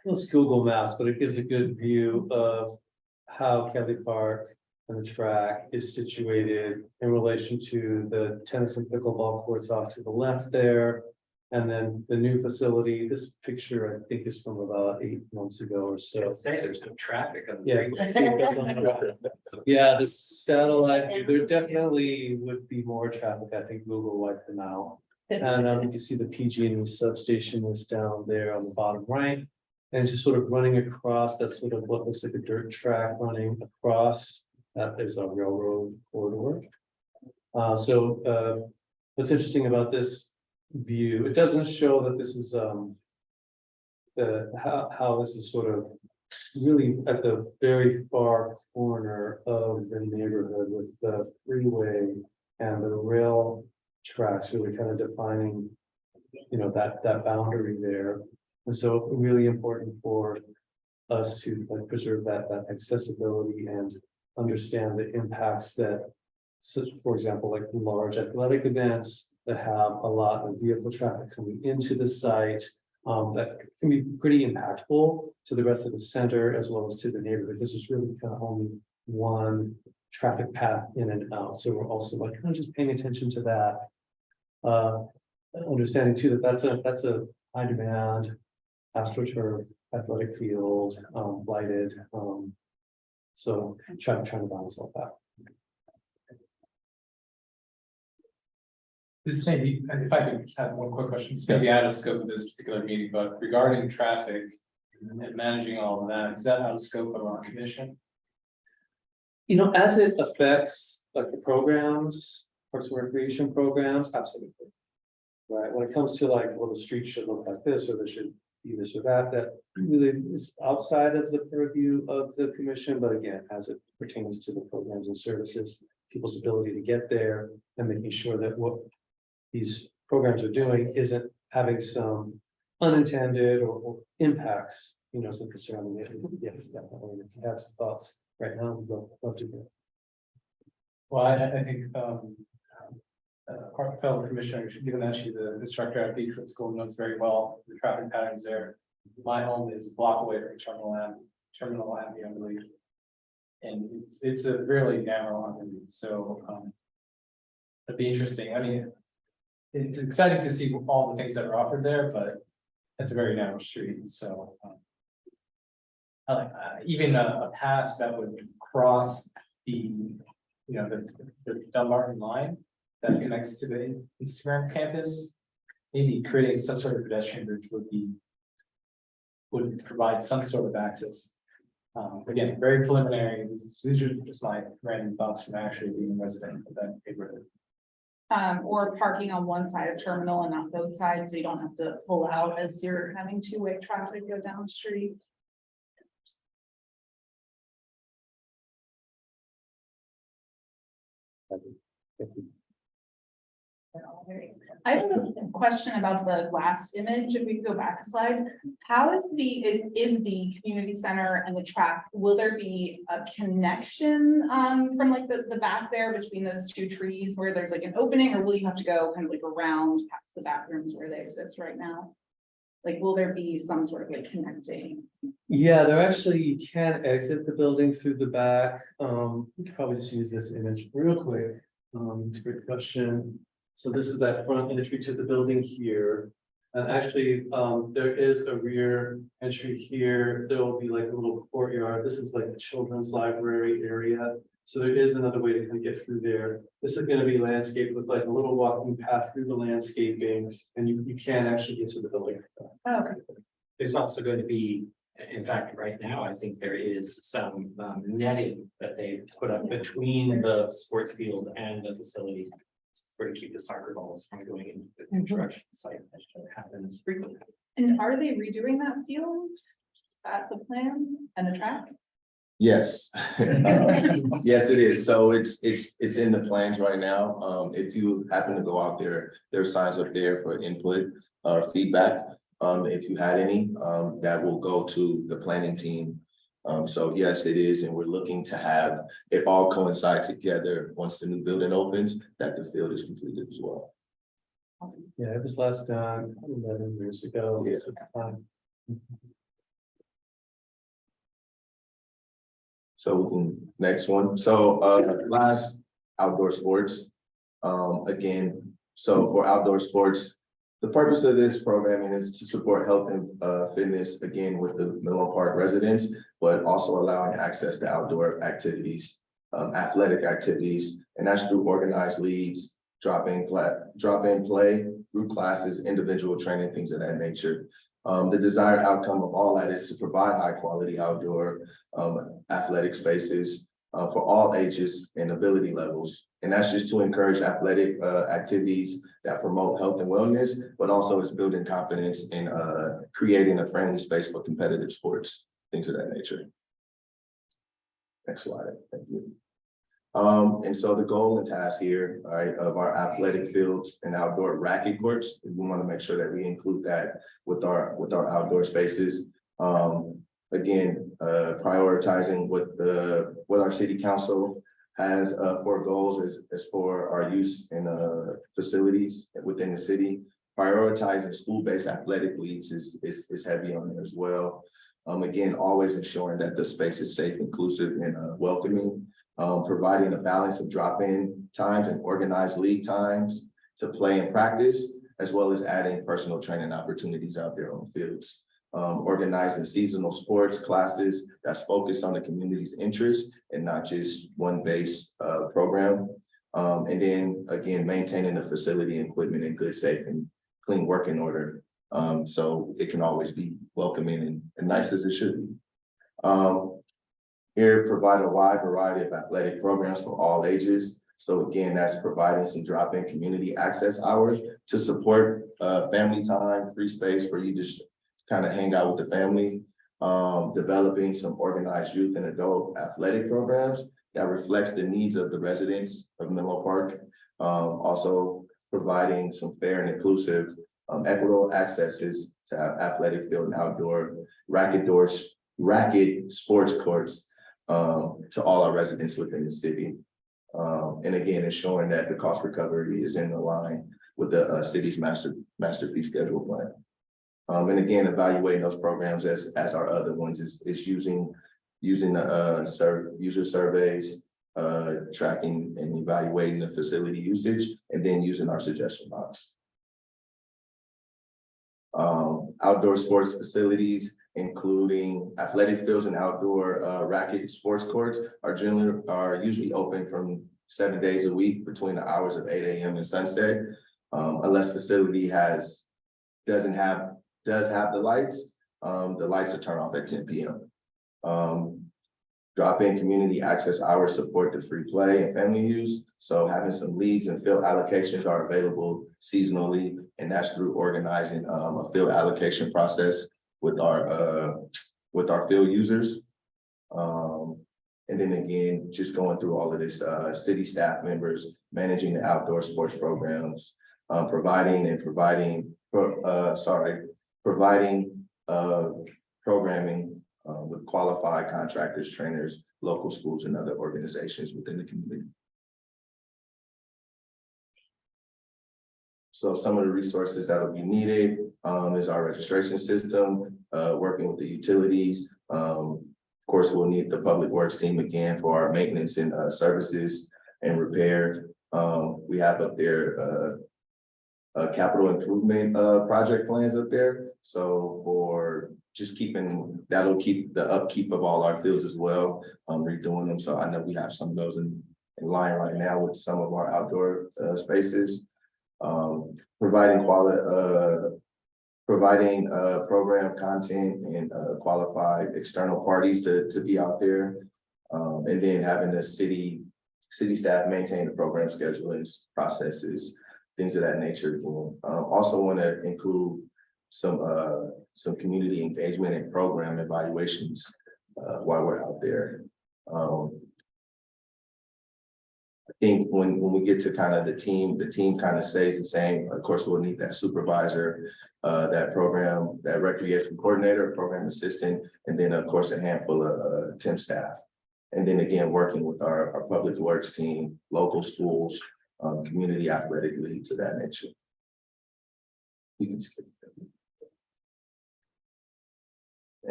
it's Google Maps, but it gives a good view of how Kelly Park and the track is situated in relation to the tennis and pickleball courts off to the left there. And then the new facility, this picture, I think, is from about 8 months ago or so. Say there's no traffic on the. Yeah. Yeah, the satellite, view, there definitely would be more traffic. I think Google wiped them out. And you can see the PG&E substation is down there on the bottom right. And just sort of running across, that's sort of what looks like a dirt track running across. That is a railroad corridor. What's interesting about this view, it doesn't show that this is how this is sort of really at the very far corner of the neighborhood with the freeway and the rail tracks really kind of defining, you know, that boundary there. And so really important for us to like preserve that accessibility and understand the impacts that, so for example, like large athletic events that have a lot of vehicle traffic coming into the site, that can be pretty impactful to the rest of the center as well as to the neighborhood. This is really kind of only one traffic path in and out. So we're also like kind of just paying attention to that. Understanding too that that's a high demand AstroTurf athletic field, lighted. So trying to balance all that. This may be, if I could just have one quick question, this may be out of scope of this particular meeting, but regarding traffic and managing all of that, is that out of scope of our commission? You know, as it affects like the programs, Parks and Recreation programs, absolutely. Right, when it comes to like, well, the street should look like this, or there should be this or that really is outside of the purview of the commission, but again, as it pertains to the programs and services, people's ability to get there and making sure that what these programs are doing isn't having some unintended or impacts, you know, some concerning it. Yes, definitely. If you have some thoughts right now, we'd love to hear. Well, I think, our fellow commissioner, given that she's the instructor at Beechwood School, knows very well the traffic patterns there. My home is a block away from Terminal Avenue, I believe. And it's a really narrow avenue, so, it'd be interesting. I mean, it's exciting to see all the things that are offered there, but it's a very narrow street, so. Even a path that would cross the, you know, the Dunbarton line that connects to the Instagram campus, maybe creating some sort of pedestrian bridge would provide some sort of access. Again, very preliminary. These are just my random thoughts from actually being a resident of that neighborhood. Or parking on one side of terminal and not both sides, so you don't have to pull out as you're having two-way traffic go down the street. I have a question about the last image. If we could go back a slide, how is the community center and the track? Will there be a connection from like the back there between those two trees where there's like an opening, or will you have to go kind of like around past the bathrooms where they exist right now? Like, will there be some sort of like connecting? Yeah, there actually, you can exit the building through the back. We could probably just use this image real quick. It's a great question. So this is that front entry to the building here. And actually, there is a rear entry here. There will be like a little courtyard. This is like the children's library area. So there is another way to kind of get through there. This is going to be landscaped with like a little walking path through the landscaping, and you can actually get to the building. Oh, okay. There's also going to be, in fact, right now, I think there is some netting that they put up between the sports field and the facility to keep the soccer balls from going into the construction site. That happens frequently. And are they redoing that field? Is that the plan and the track? Yes. Yes, it is. So it's in the plans right now. If you happen to go out there, there's signs up there for input or feedback. If you had any, that will go to the planning team So yes, it is, and we're looking to have it all coincide together once the new building opens, that the field is completed as well. Yeah, it was last done 11 years ago. Yeah. So we can, next one, so last outdoor sports. Again, so for outdoor sports, the purpose of this programming is to support health and fitness, again, with the Menlo Park residents, but also allowing access to outdoor activities, athletic activities, and that's through organized leagues, drop-in play, group classes, individual training, things of that nature. The desired outcome of all that is to provide high quality outdoor athletic spaces for all ages and ability levels. And that's just to encourage athletic activities that promote health and wellness, but also is building confidence in creating a friendly space for competitive sports, things of that nature. Next slide, thank you. And so the goal and task here, all right, of our athletic fields and outdoor racket courts, we want to make sure that we include that with our outdoor spaces. Again, prioritizing what our city council has for goals is for our use in facilities within the city. Prioritizing school-based athletic leagues is heavy on there as well. Again, always ensuring that the space is safe, inclusive, and welcoming. Providing a balance of drop-in times and organized league times to play and practice, as well as adding personal training opportunities out there on fields. Organizing seasonal sports classes that's focused on the community's interests and not just one base program. And then again, maintaining the facility and equipment in good, safe, and clean working order. So it can always be welcoming and nice as it should be. Here, provide a wide variety of athletic programs for all ages. So again, that's providing some drop-in community access hours to support family time, free space for you to just kind of hang out with the family. Developing some organized youth and adult athletic programs that reflects the needs of the residents of Menlo Park. Also providing some fair and inclusive equitable accesses to athletic field and outdoor racket sports courts to all our residents within the city. And again, ensuring that the cost recovery is in line with the city's master fee schedule plan. And again, evaluating those programs as our other ones is using the user surveys, tracking and evaluating the facility usage, and then using our suggestion box. Outdoor sports facilities, including athletic fields and outdoor racket sports courts, are usually open from 7 days a week between the hours of 8 a.m. and sunset, unless facility does have the lights. The lights are turned off at 10 p.m. Drop-in community access hours support the free play and family use. So having some leagues and field allocations are available seasonally, and that's through organizing a field allocation process with our field users. And then again, just going through all of this, city staff members managing the outdoor sports programs, providing programming with qualified contractors, trainers, local schools, and other organizations within the community. So some of the resources that will be needed is our registration system, working with the utilities. Of course, we'll need the public works team again for our maintenance and services and repair. We have up there capital improvement project plans up there. So for just that'll keep the upkeep of all our fields as well, redoing them. So I know we have some of those in line right now with some of our outdoor spaces. Providing program content and qualified external parties to be out there. And then having the city staff maintain the program schedulings, processes, things of that nature. Also want to include some community engagement and program evaluations while we're out there. think when we get to kind of the team kind of stays the same. Of course, we'll need that supervisor, that program, that recreation coordinator, program assistant, and then of course, a handful of temp staff. And then again, working with our public works team, local schools, community athletic leagues of that nature. You can skip that.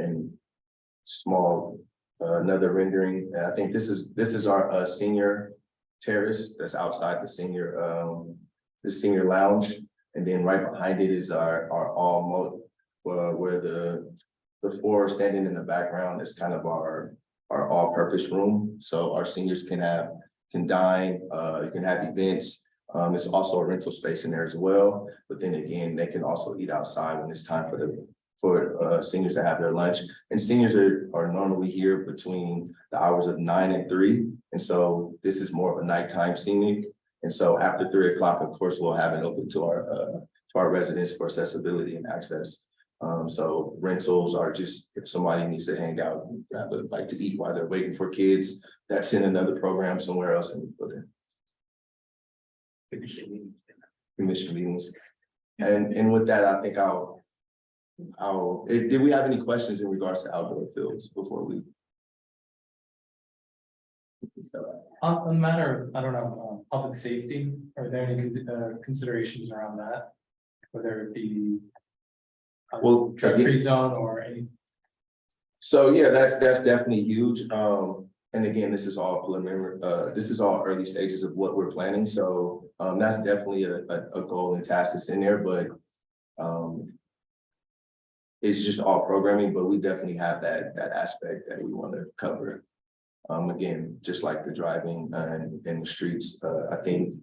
And small, another rendering, and I think this is our senior terrace that's outside the senior lounge. And then right behind it is our where the floor standing in the background is kind of our all-purpose room. So our seniors can dine, you can have events. It's also a rental space in there as well. But then again, they can also eat outside when it's time for seniors to have their lunch. And seniors are normally here between the hours of 9 and 3. And so this is more of a nighttime scenic. And so after 3 o'clock, of course, we'll have it open to our residents for accessibility and access. So rentals are just, if somebody needs to hang out, grab a bite to eat while they're waiting for kids, that's in another program somewhere else and put in. Commission meetings. And with that, I think did we have any questions in regards to outdoor fields before we? On the matter of, I don't know, public safety, are there any considerations around that? Whether it be Well, drug-free zone or any? So yeah, that's definitely huge. And again, this is all preliminary, this is all early stages of what we're planning. So that's definitely a goal and task that's in there, but it's just all programming, but we definitely have that aspect that we want to cover. Again, just like the driving and in the streets, I think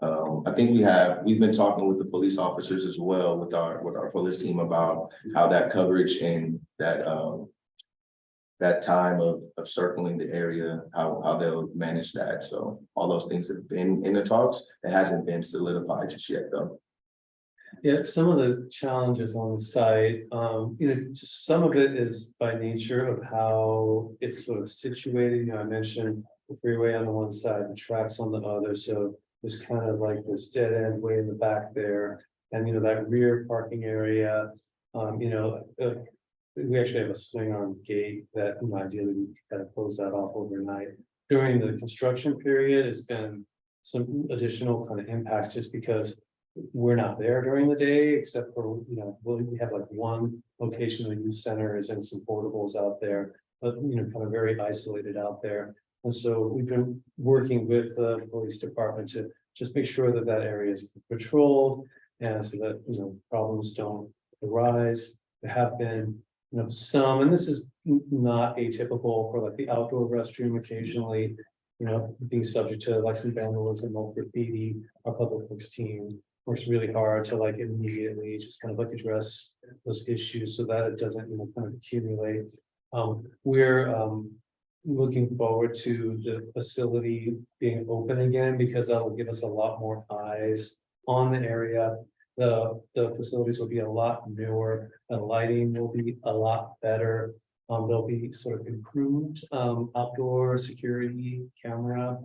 we've been talking with the police officers as well with our police team about how that coverage and that time of circling the area, how they'll manage that. So all those things have been in the talks. It hasn't been solidified just yet though. Yeah, some of the challenges on the site, just some of it is by nature of how it's sort of situated. I mentioned the freeway on the one side, the tracks on the other, so there's kind of like this dead end way in the back there. And that rear parking area, we actually have a swing arm gate that ideally we kind of close that off overnight. During the construction period, it's been some additional kind of impacts just because we're not there during the day, except for, we have like one location, the youth center is in some portables out there, but, kind of very isolated out there. And so we've been working with the police department to just make sure that area is patrolled and so that, problems don't arise. There have been, some, and this is not atypical for like the outdoor restroom occasionally, being subject to like some vandalism or graffiti. Our public works team works really hard to like immediately just kind of like address those issues so that it doesn't, kind of accumulate. We're looking forward to the facility being open again because that will give us a lot more eyes on the area. The facilities will be a lot newer, the lighting will be a lot better. There'll be sort of improved outdoor security camera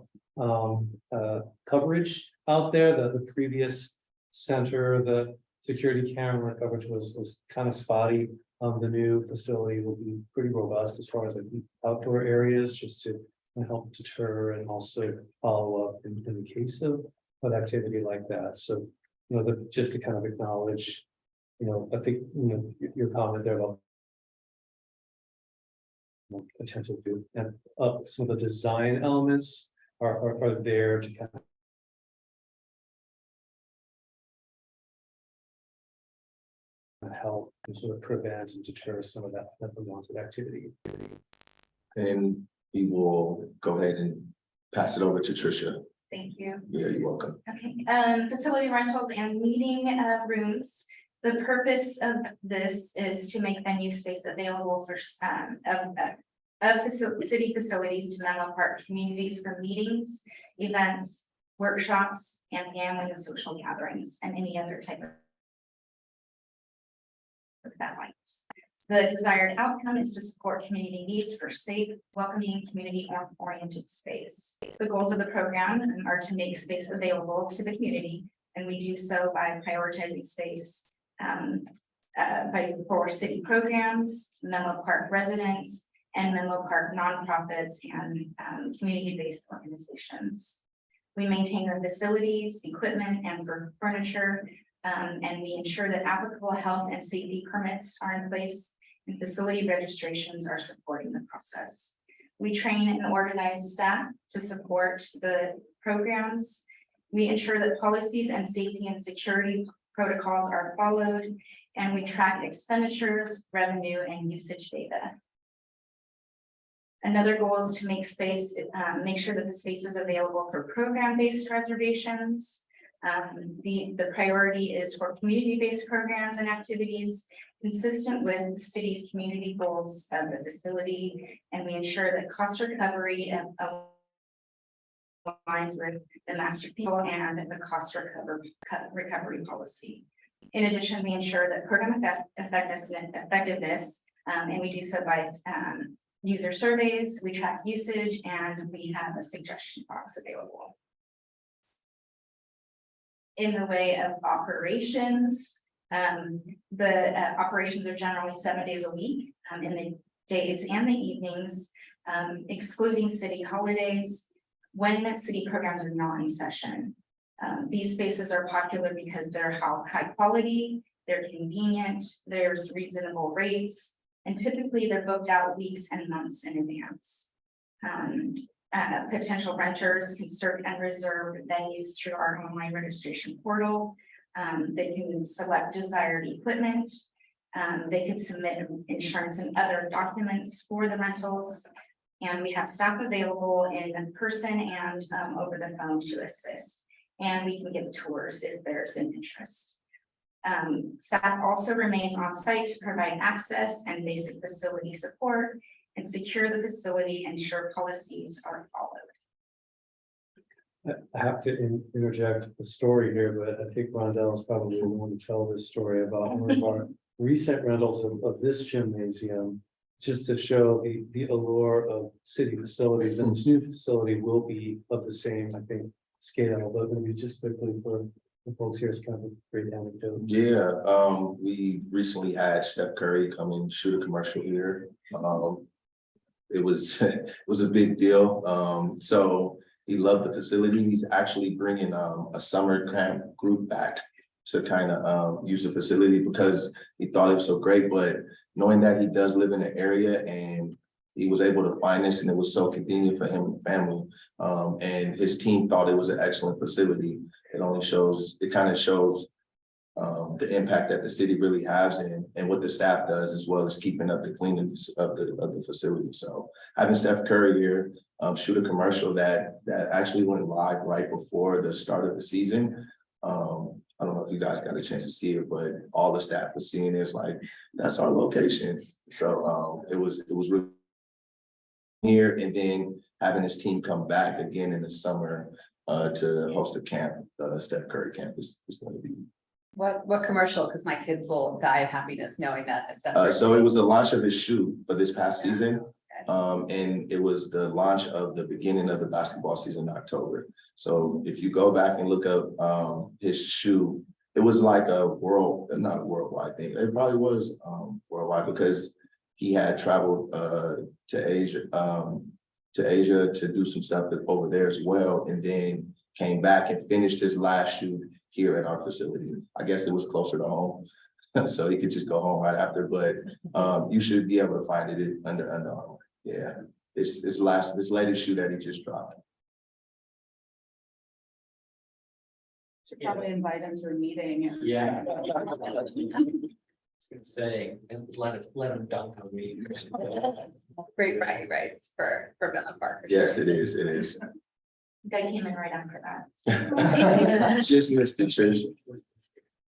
coverage out there. The previous center, the security camera coverage was kind of spotty. The new facility will be pretty robust as far as like the outdoor areas, just to help deter and also follow up in the case of activity like that. So, just to kind of acknowledge, I think, your comment there about attentive to and some of the design elements are there to kind of help and sort of prevent and deter some of that unwanted activity. And we will go ahead and pass it over to Tricia. Thank you. Yeah, you're welcome. Okay, facility rentals and meeting rooms. The purpose of this is to make venue space available for city facilities to Menlo Park communities for meetings, events, workshops, and family and social gatherings, and any other type of events. The desired outcome is to support community needs for safe, welcoming, community-oriented space. The goals of the program are to make space available to the community, and we do so by prioritizing space for city programs, Menlo Park residents, and Menlo Park nonprofits and community-based organizations. We maintain our facilities, equipment, and for furniture, and we ensure that applicable health and safety permits are in place and facility registrations are supporting the process. We train and organize staff to support the programs. We ensure that policies and safety and security protocols are followed, and we track expenditures, revenue, and usage data. Another goal is to make space, make sure that the space is available for program-based reservations. The priority is for community-based programs and activities consistent with the city's community goals of the facility, and we ensure that cost recovery aligns with the master plan and the cost recovery policy. In addition, we ensure that program effectiveness, and we do so by user surveys, we track usage, and we have a suggestion box available. In the way of operations, the operations are generally 7 days a week, in the days and the evenings, excluding city holidays, when the city programs are not in session. These spaces are popular because they're high quality, they're convenient, there's reasonable rates, and typically they're booked out weeks and months in advance. Potential renters can search and reserve venues through our online registration portal. They can select desired equipment. They can submit insurance and other documents for the rentals. And we have staff available in person and over the phone to assist. And we can give tours if there's an interest. Staff also remains on site to provide access and basic facility support and secure the facility and ensure policies are followed. I have to interject a story here, but I think Rondell is probably the one to tell this story about one of our recent rentals of this gymnasium, just to show the allure of city facilities, and this new facility will be of the same, I think, scale, but maybe just quickly for the folks here, it's kind of a great anecdote. Yeah, we recently had Steph Curry come and shoot a commercial here. It was a big deal. So he loved the facility. He's actually bringing a summer camp group back to kind of use the facility because he thought it was so great. But knowing that he does live in the area and he was able to find this and it was so convenient for him and family. And his team thought it was an excellent facility. It kind of shows the impact that the city really has and what the staff does, as well as keeping up the cleanliness of the facility. So having Steph Curry here shoot a commercial that actually went live right before the start of the season. I don't know if you guys got a chance to see it, but all the staff was seeing it. It's like, that's our location. So it was really here, and then having his team come back again in the summer to host a camp, Steph Curry camp is going to be. What commercial? Because my kids will die of happiness knowing that. So it was the launch of his shoe for this past season. And it was the launch of the beginning of the basketball season in October. So if you go back and look up his shoe, it was like not a worldwide thing. It probably was worldwide because he had traveled to Asia to do some stuff over there as well, and then came back and finished his last shoot here at our facility. I guess it was closer to home, so he could just go home right after. But you should be able to find it under Under Armour. Yeah, this latest shoe that he just dropped. Should probably invite him to a meeting. Yeah. Say, and let him dunk on me. Great bragging rights for Menlo Park. Yes, it is. Guy came in right after that. Just missed it, Trish.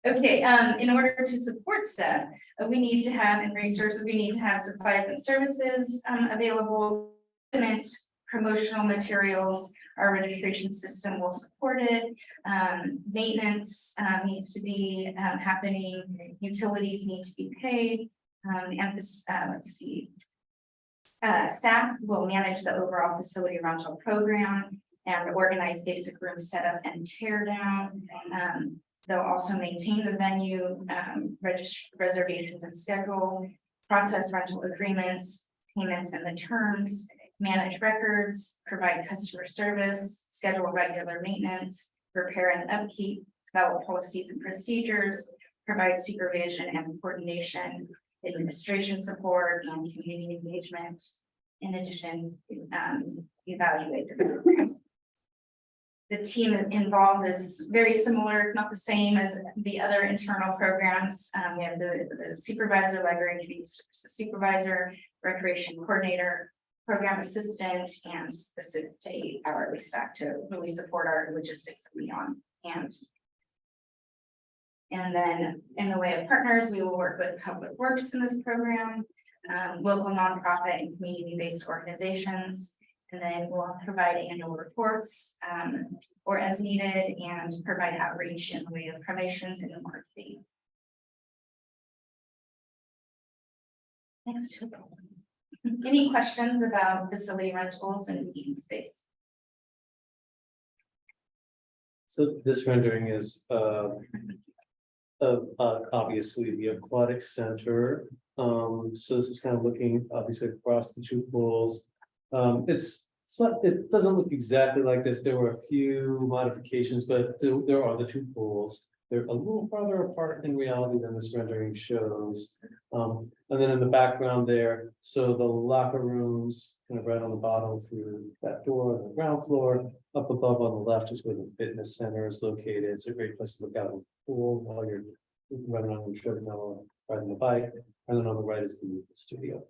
Okay, in order to support staff, we need to have in resources, we need to have supplies and services available, equipment, promotional materials. Our registration system will support it. Maintenance needs to be happening. Utilities need to be paid. And this, let's see. Staff will manage the overall facility rental program and organize basic room setup and tear down. They'll also maintain the venue, reservations and schedule, process rental agreements, payments and the terms, manage records, provide customer service, schedule regular maintenance, repair and upkeep, develop policies and procedures, provide supervision and coordination, administration support, and community engagement. In addition, evaluate the programs. The team involved is very similar, if not the same as the other internal programs. We have the supervisor, library and community services supervisor, recreation coordinator, program assistant, and the 6 to 8 hourly staff to really support our logistics and beyond. And then in the way of partners, we will work with Public Works in this program, local nonprofit and community-based organizations. And then we'll provide annual reports or as needed and provide outreach in the way of promotions and marketing. Next. Any questions about facility rentals and meeting space? So this rendering is obviously the aquatic center. So this is kind of looking obviously across the 2 pools. It doesn't look exactly like this. There were a few modifications, but there are the 2 pools. They're a little farther apart in reality than this rendering shows. And then in the background there, so the locker rooms kind of right on the bottom through that door on the ground floor. Up above on the left is where the fitness center is located. It's a great place to look out on the pool while you're running on your treadmill, riding the bike. And then on the right is the studio.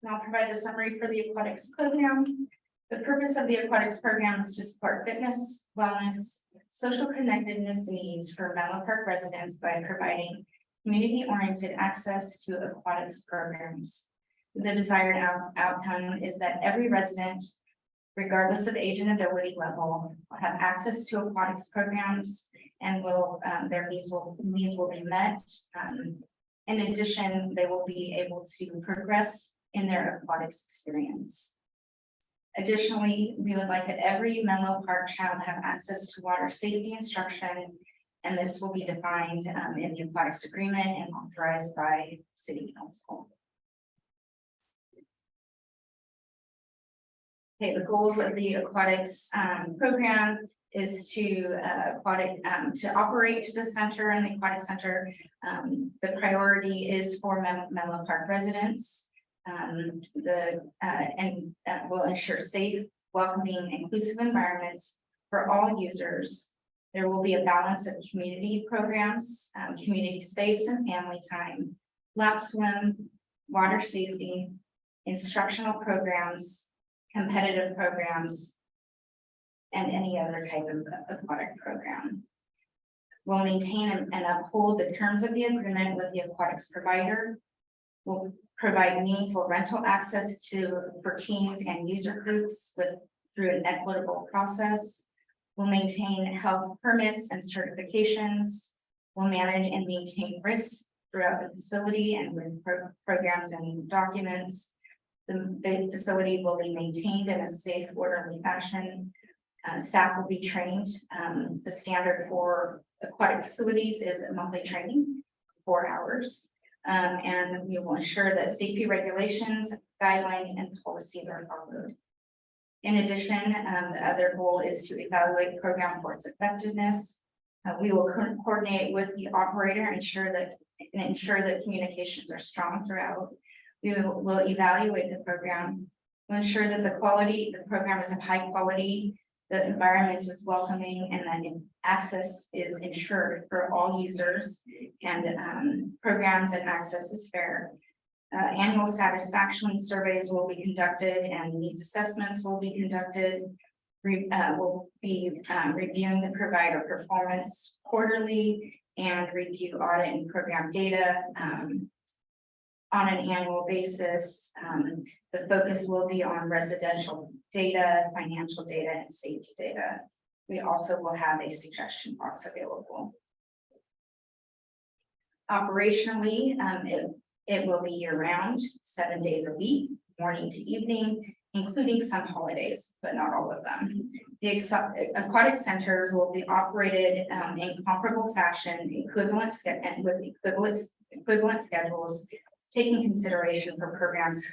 And I'll provide the summary for the aquatics program. The purpose of the aquatics program is to support fitness, wellness, social connectedness needs for Menlo Park residents by providing community-oriented access to aquatics programs. The desired outcome is that every resident, regardless of age and ability level, will have access to aquatics programs and their needs will be met. In addition, they will be able to progress in their aquatics experience. Additionally, we would like that every Menlo Park child have access to water safety instruction, and this will be defined in the aquatics agreement and authorized by City Council. Okay, the goals of the aquatics program is to operate the center and the aquatic center. The priority is for Menlo Park residents. That will ensure safe, welcoming, inclusive environments for all users. There will be a balance of community programs, community space and family time, lap swim, water safety, instructional programs, competitive programs, and any other type of aquatic program. We'll maintain and uphold the terms of the agreement with the aquatics provider. We'll provide meaningful rental access for teens and user groups through an equitable process. We'll maintain health permits and certifications. We'll manage and maintain risks throughout the facility and with programs and documents. The facility will be maintained in a safe, orderly fashion. Staff will be trained. The standard for aquatic facilities is a monthly training, 4 hours. And we will ensure that safety regulations, guidelines, and policies are followed. In addition, the other goal is to evaluate program for its effectiveness. We will coordinate with the operator and ensure that communications are strong throughout. We will evaluate the program. We'll ensure that the program is of high quality, the environment is welcoming, and that access is ensured for all users, and programs and access is fair. Annual satisfaction surveys will be conducted and needs assessments will be conducted. We'll be reviewing the provider performance quarterly and review audit and program data on an annual basis. The focus will be on residential data, financial data, and safety data. We also will have a suggestion box available. Operationally, it will be year round, 7 days a week, morning to evening, including some holidays, but not all of them. The aquatic centers will be operated in comparable fashion, and with equivalent schedules, taking consideration for programs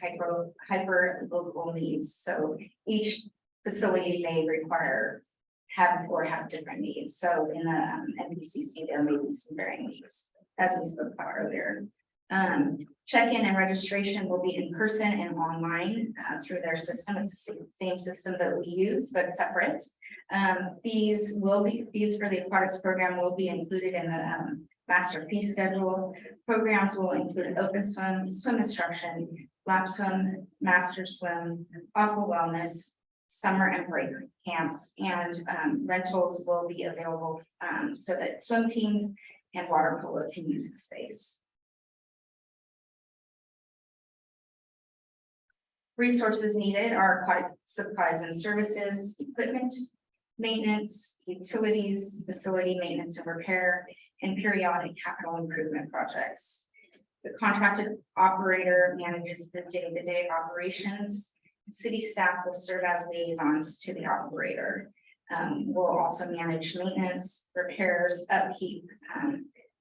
hyper local needs. So each facility may have different needs. So in the NPCC, there may be some varying needs, as we spoke about earlier. Check-in and registration will be in person and online through their system. It's the same system that we use, but separate. Fees for the aquatics program will be included in the master fee schedule. Programs will include open swim instruction, lap swim, master swim, aqua wellness, summer and break camps, and rentals will be available so that swim teams and water polo can use the space. Resources needed are aquatic supplies and services, equipment, maintenance, utilities, facility maintenance and repair, and periodic capital improvement projects. The contracted operator manages the day-to-day operations. City staff will serve as liaisons to the operator. Will also manage maintenance, repairs, upkeep,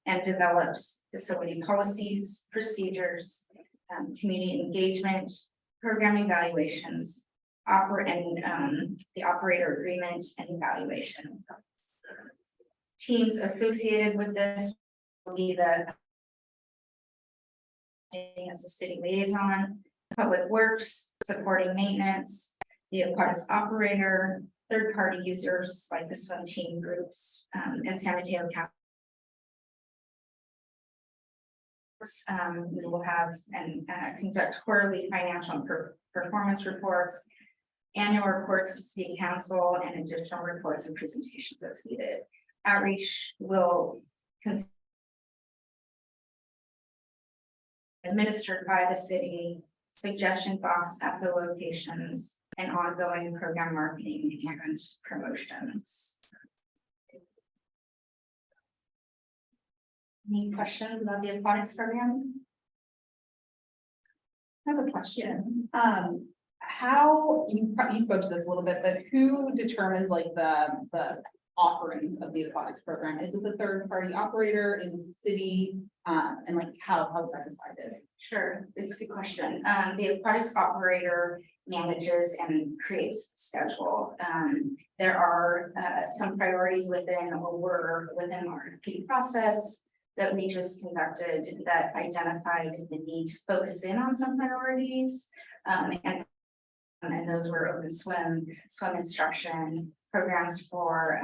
and develops facility policies, procedures, community engagement, program evaluations, the operator agreement and evaluation. Teams associated with this will be as a city liaison, public works, supporting maintenance, the aquatics operator, third-party users like the swim team groups, and San Mateo County. We will have and conduct quarterly financial and performance reports, annual reports to city council, and additional reports and presentations as needed. Outreach will administered by the city, suggestion box at the locations, and ongoing program marketing and promotions. Any questions about the aquatics program? I have a question. How, you spoke to this a little bit, but who determines like the offerings of the aquatics program? Is it the third party operator? Is it the city? And like how is that decided? Sure, it's a good question. The aquatics operator manages and creates the schedule. There are some priorities within our RFP process that we just conducted that identified the need to focus in on some priorities. And those were open swim instruction, programs for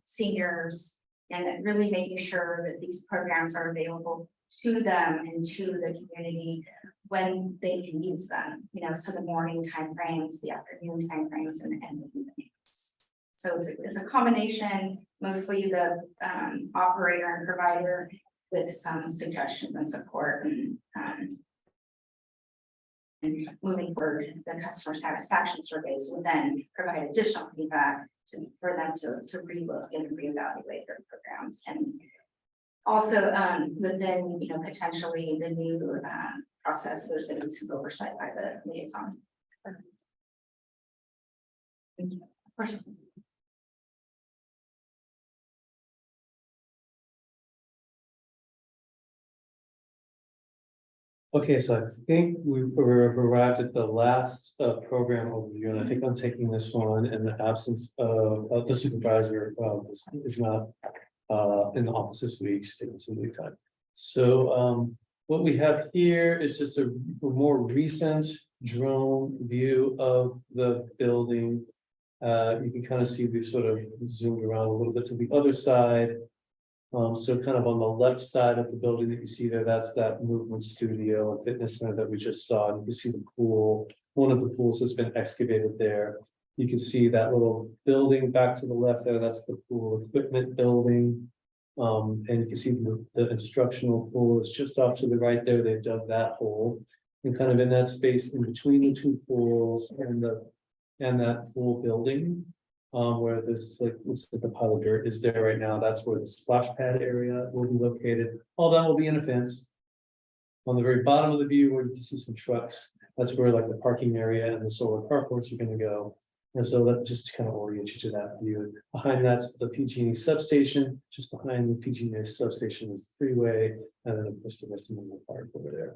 seniors, and really making sure that these programs are available to them and to the community when they can use them. You know, so the morning timeframes, the afternoon timeframes, and the evenings. So it's a combination, mostly the operator and provider with some suggestions and support and moving forward, the customer satisfaction surveys will then provide additional feedback for them to relook and reevaluate their programs. And also within, potentially the new process, there's going to be some oversight by the liaison. Thank you. Of course. Okay, so I think we've arrived at the last program overview, and I think I'm taking this one in the absence of the supervisor. This is not in the office this week, she's taking some leave time. So what we have here is just a more recent drone view of the building. You can kind of see we've sort of zoomed around a little bit to the other side. So kind of on the left side of the building that you see there, that's that movement studio and fitness center that we just saw. And you can see the pool. One of the pools has been excavated there. You can see that little building back to the left there. That's the pool equipment building. And you can see the instructional pool is just off to the right there. They've dug that hole. And kind of in that space in between the two pools and that pool building. Where this, like, looks like the pile of dirt is there right now, that's where the splash pad area will be located, all that will be in a fence. On the very bottom of the view where you can see some trucks, that's where like the parking area and the solar carports are gonna go. And so that just to kind of orient you to that view. Behind that's the PG&E substation, just behind the PG&E substation is the freeway, and then of course the rest of the park over there.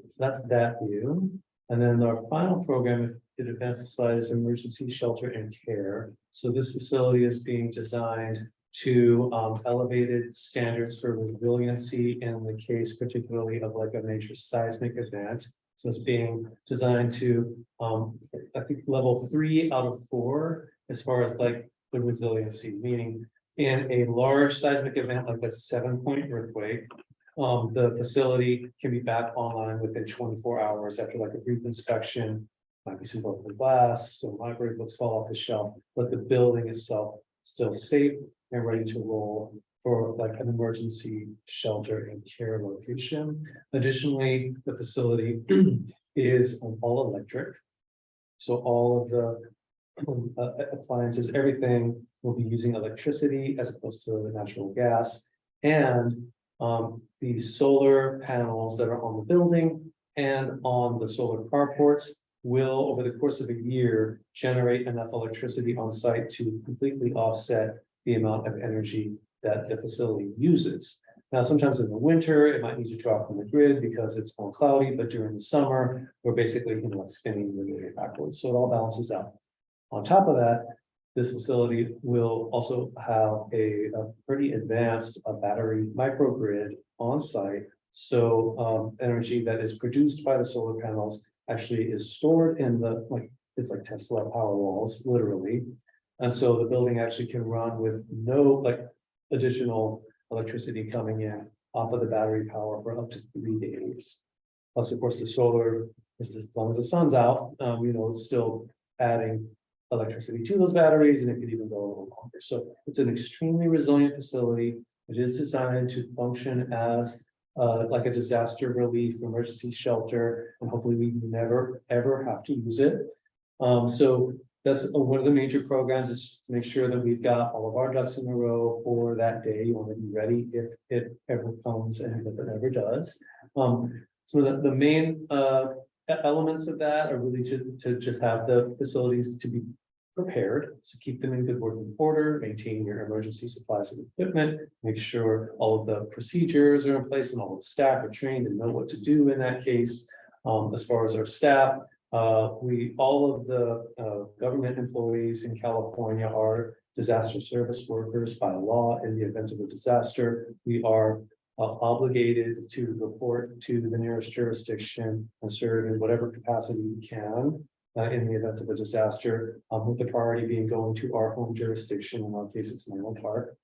So that's that view. And then our final program, if it advances the slide, is emergency shelter and care. So this facility is being designed to elevated standards for resiliency in the case particularly of like a major seismic event. So it's being designed to, I think, level 3 out of 4 as far as like the resiliency, meaning in a large seismic event like a 7-point earthquake, the facility can be back online within 24 hours after like a brief inspection. Might be some broken glass, some library books fall off the shelf, but the building itself still safe and ready to roll for like an emergency shelter and care location. Additionally, the facility is all electric. So all of the appliances, everything will be using electricity as opposed to the natural gas. And the solar panels that are on the building and on the solar carports will, over the course of a year, generate enough electricity on site to completely offset the amount of energy that the facility uses. Now, sometimes in the winter, it might need to draw from the grid because it's more cloudy, but during the summer, we're basically like spinning the unit backwards. So it all balances out. On top of that, this facility will also have a pretty advanced battery microgrid on site. So energy that is produced by the solar panels actually is stored in the, like, it's like Tesla power walls, literally. And so the building actually can run with no like additional electricity coming in off of the battery power for up to 3 days. Plus, of course, the solar is as long as the sun's out, it's still adding electricity to those batteries, and it could even go a little longer. So it's an extremely resilient facility. It is designed to function as like a disaster relief emergency shelter, and hopefully we never ever have to use it. So that's one of the major programs, is to make sure that we've got all of our ducks in a row for that day. You want to be ready if it ever comes, and if it ever does. So the main elements of that are really to just have the facilities to be prepared, so keep them in good working order, maintain your emergency supplies and equipment, make sure all of the procedures are in place and all of the staff are trained and know what to do in that case. As far as our staff, all of the government employees in California are disaster service workers by law. In the event of a disaster, we are obligated to report to the nearest jurisdiction and serve in whatever capacity we can in the event of a disaster, with the priority being going to our home jurisdiction. In our case, it's Menlo Park.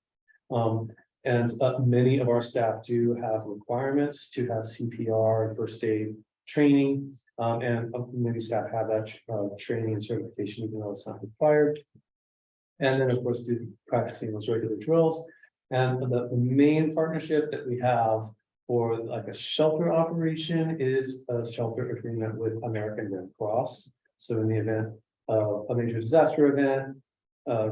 And many of our staff do have requirements to have CPR and first aid training. And many staff have that training and certification, even though it's not required. And then, of course, do practicing those regular drills. And the main partnership that we have for like a shelter operation is a shelter agreement with American Red Cross. So in the event of a major disaster event,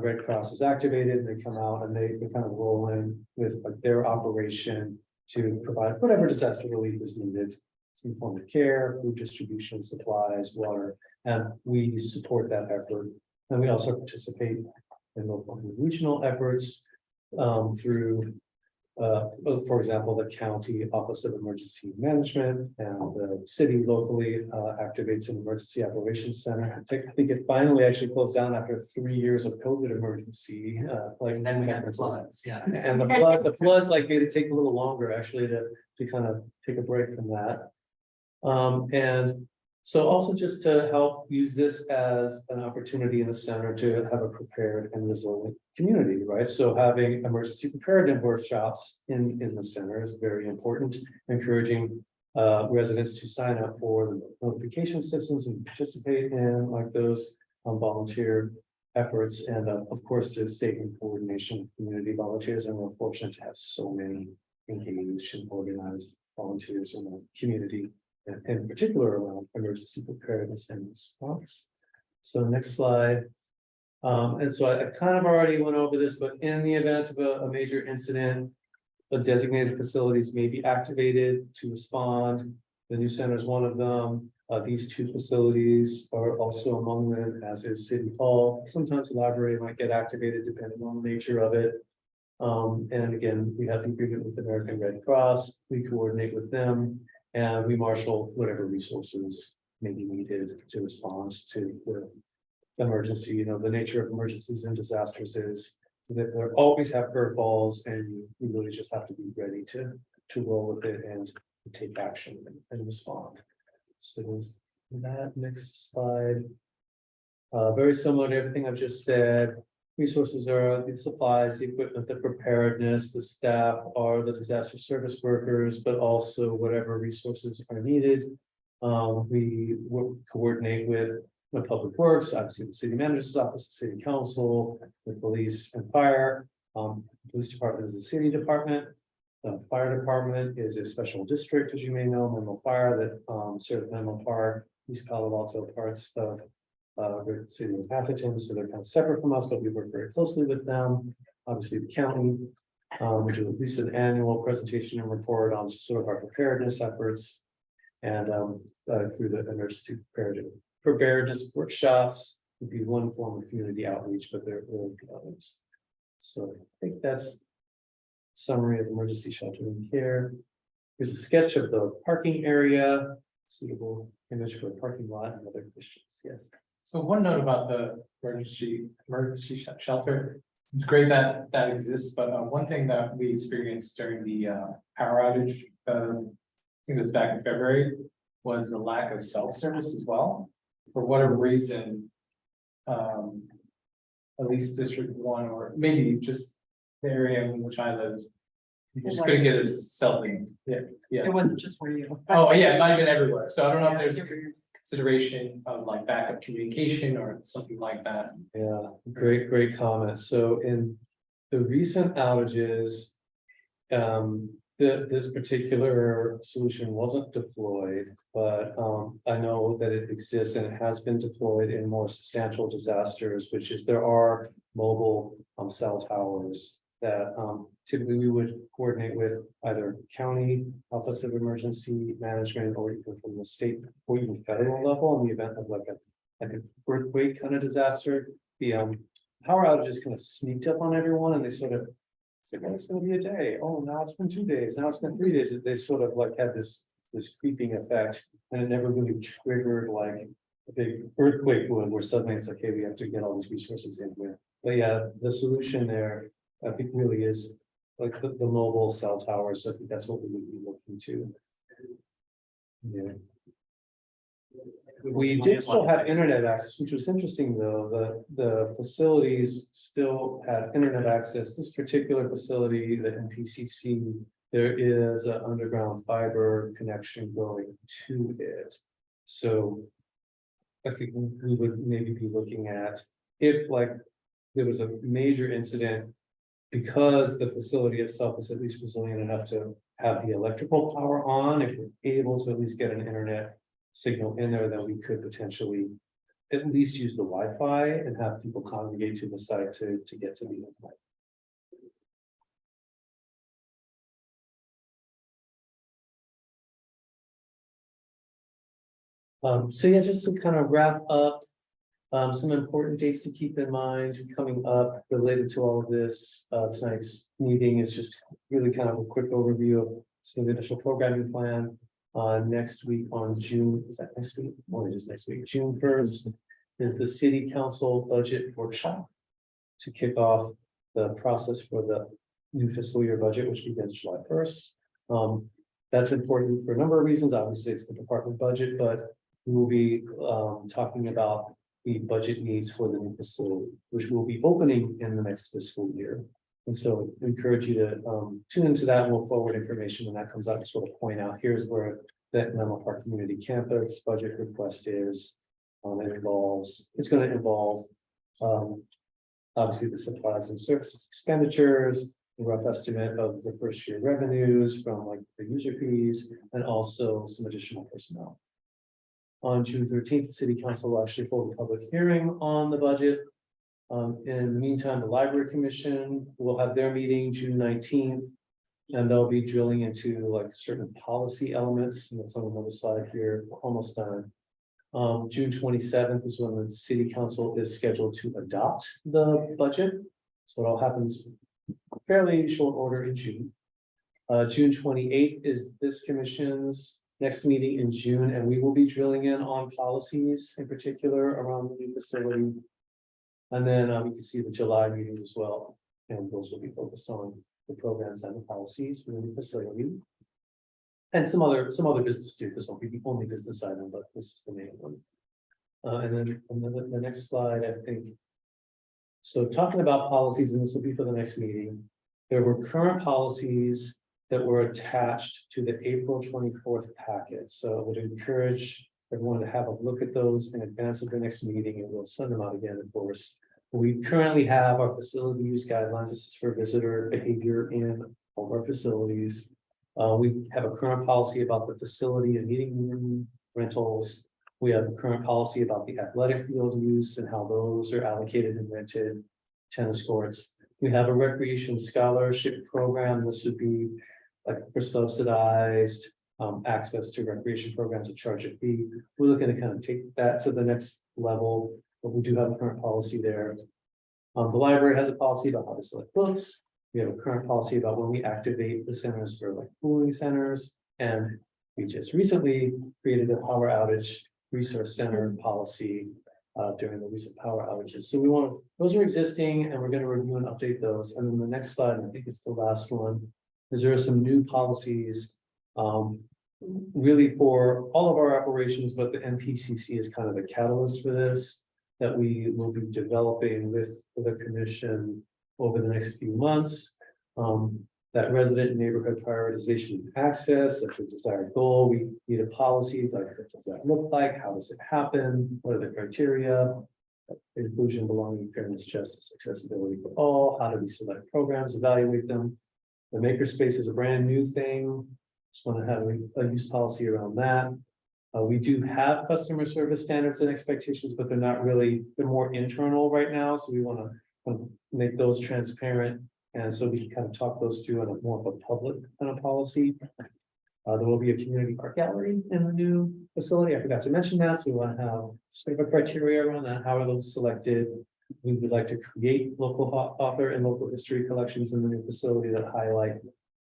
Red Cross is activated and they come out and they kind of roll in with like their operation to provide whatever disaster relief is needed. Some form of care, food distribution, supplies, water, and we support that effort. And we also participate in local and regional efforts through, for example, the County Office of Emergency Management, and the city locally activates an emergency operations center. I think it finally actually closed down after 3 years of COVID emergency. And then we had the floods, yeah. And the floods like made it take a little longer actually to kind of take a break from that. And so also just to help use this as an opportunity in the center to have a prepared and resilient community, right? So having emergency preparedness workshops in the center is very important, encouraging residents to sign up for the notification systems and participate in like those volunteer efforts, and of course to state in coordination with community volunteers. And we're fortunate to have so many engaged and organized volunteers in the community, in particular around emergency preparedness and response. So next slide. And so I kind of already went over this, but in the event of a major incident, the designated facilities may be activated to respond. The new center is one of them. These two facilities are also among them, as is City Hall. Sometimes the library might get activated depending on the nature of it. And again, we have the agreement with American Red Cross. We coordinate with them and we marshal whatever resources may be needed to respond to the emergency. You know, the nature of emergencies and disasters is that there always have curveballs, and you really just have to be ready to roll with it and take action and respond. So there's that. Next slide. Very similar to everything I've just said. Resources are the supplies, the equipment, the preparedness, the staff are the disaster service workers, but also whatever resources are needed. We will coordinate with the public works, obviously the city manager's office, the city council, the police and fire. Police department is the city department. The fire department is a special district, as you may know, Menlo Fire, that serves Menlo Park, East Palo Alto parts of the city of Atherton, so they're kind of separate from us, but we work very closely with them. Obviously, the county, which is at least an annual presentation and report on sort of our preparedness efforts. And through the emergency preparedness workshops would be one form of community outreach, but there will be others. So I think that's summary of emergency shelter and care. Here's a sketch of the parking area, suitable image for a parking lot and other questions. Yes. So one note about the emergency shelter. It's great that that exists, but one thing that we experienced during the power outage, I think it was back in February, was the lack of cell service as well. For whatever reason, at least District 1, or maybe just the area in which I live, you just couldn't get a cell phone. Yeah, yeah. It wasn't just for you. Oh, yeah, it might have been everywhere. So I don't know if there's consideration of like backup communication or something like that. Yeah, great comment. So in the recent outages, this particular solution wasn't deployed, but I know that it exists and it has been deployed in more substantial disasters, which is there are mobile cell towers that typically we would coordinate with either county office of emergency management or even from the state or even federal level in the event of like an earthquake kind of disaster. The power outages kind of sneaked up on everyone and they sort of said, well, it's going to be a day. Oh, now it's been 2 days. Now it's been 3 days. They sort of like had this creeping effect, and it never really triggered like a big earthquake where suddenly it's like, hey, we have to get all these resources in here. But yeah, the solution there, I think, really is like the mobile cell towers. So I think that's what we would be looking to. Yeah. We did still have internet access, which was interesting though. The facilities still had internet access. This particular facility, the NPCC, there is an underground fiber connection going to it. So I think we would maybe be looking at if like there was a major incident, because the facility itself is at least resilient enough to have the electrical power on, if we're able to at least get an internet signal in there, then we could potentially at least use the Wi-Fi and have people congregate to the site to get to the internet. So yeah, just to kind of wrap up, some important dates to keep in mind coming up related to all of this. Tonight's meeting is just really kind of a quick overview of some of the initial programming plan. Next week on June, is that next week? Well, it is next week. June 1st is the city council budget workshop to kick off the process for the new fiscal year budget, which begins July 1st. That's important for a number of reasons. Obviously, it's the department budget, but we will be talking about the budget needs for the new facility, which will be opening in the next fiscal year. And so I encourage you to tune into that, and we'll forward information when that comes out to sort of point out, here's where that Menlo Park Community Campus budget request is. It's going to involve obviously the supplies and services expenditures, the rough estimate of the first year revenues from like the user fees, and also some additional personnel. On June 13th, the city council will actually hold a public hearing on the budget. In the meantime, the Library Commission will have their meeting June 19th. And they'll be drilling into like certain policy elements, and that's on another slide here, we're almost done. June 27th is when the city council is scheduled to adopt the budget. So it all happens fairly short order in June. June 28th is this commission's next meeting in June, and we will be drilling in on policies in particular around the new facility. And then we can see the July meetings as well, and those will be focused on the programs and the policies for the new facility. And some other business too. This won't be the only business item, but this is the main one. And then the next slide, I think. So talking about policies, and this will be for the next meeting. There were current policies that were attached to the April 24th packet. So I would encourage everyone to have a look at those in advance of the next meeting, and we'll send them out again, of course. We currently have our facility use guidelines. This is for visitor behavior in all of our facilities. We have a current policy about the facility and meeting room rentals. We have a current policy about the athletic field use and how those are allocated and rented, tennis courts. We have a recreation scholarship program. This would be like for subsidized access to recreation programs that charge a fee. We're looking to kind of take that to the next level, but we do have a current policy there. The library has a policy about how to select books. We have a current policy about when we activate the centers for like cooling centers. And we just recently created a power outage resource center policy during the recent power outages. So those are existing, and we're going to review and update those. And then the next slide, and I think it's the last one, is there are some new policies really for all of our operations, but the NPCC is kind of the catalyst for this, that we will be developing with the commission over the next few months. That resident neighborhood prioritization and access, that's a desired goal. We need a policy, like what does that look like? How does it happen? What are the criteria? Inclusion, belonging, fairness, justice, accessibility for all. How do we select programs, evaluate them? The makerspace is a brand new thing. Just want to have a use policy around that. We do have customer service standards and expectations, but they're not really, they're more internal right now. So we want to make those transparent. And so we can kind of talk those through in a more of a public kind of policy. There will be a community art gallery in the new facility. I forgot to mention that. So we want to have sort of a criteria around that. How are those selected? We would like to create local author and local history collections in the new facility that highlight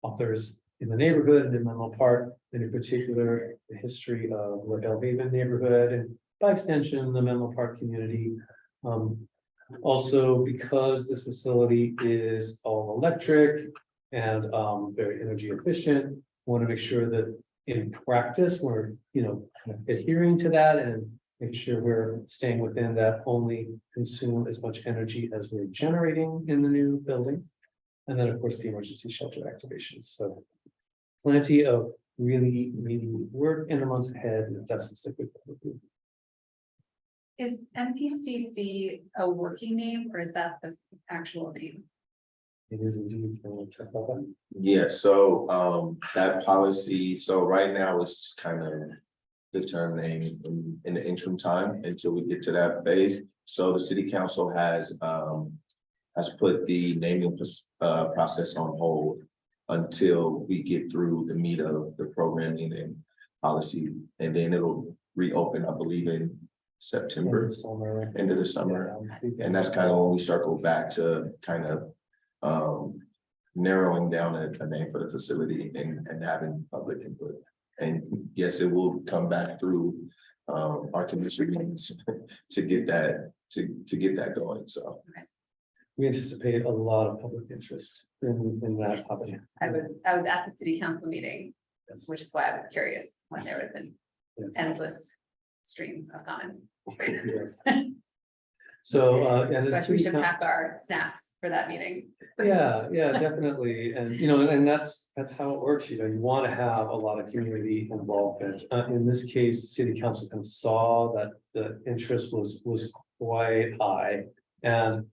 authors in the neighborhood and in Menlo Park, and in particular, the history of the Bellhaven neighborhood, and by extension, the Menlo Park community. Also, because this facility is all electric and very energy efficient, want to make sure that in practice, we're adhering to that and make sure we're staying within that, only consume as much energy as we're generating in the new building. And then, of course, the emergency shelter activations. So plenty of really work in the months ahead. If that's specific. Is MPCC a working name or is that the actual name? It is indeed. We'll check out that. Yeah, so that policy, so right now it's just kind of the term name in the interim time until we get to that phase. So the city council has put the naming process on hold until we get through the meat of the programming and policy, and then it'll reopen, I believe, in September, end of the summer. And that's kind of when we circle back to kind of narrowing down a name for the facility and having public input. And yes, it will come back through our commission meetings to get that going. So We anticipate a lot of public interest in that topic. I was at the city council meeting, which is why I was curious when there was an Yes. endless stream of comments. Yes. So, and So it's we should pack our snacks for that meeting. yeah, definitely. And, and that's how it works. You want to have a lot of community involvement. In this case, the city council kind of saw that the interest was quite high. And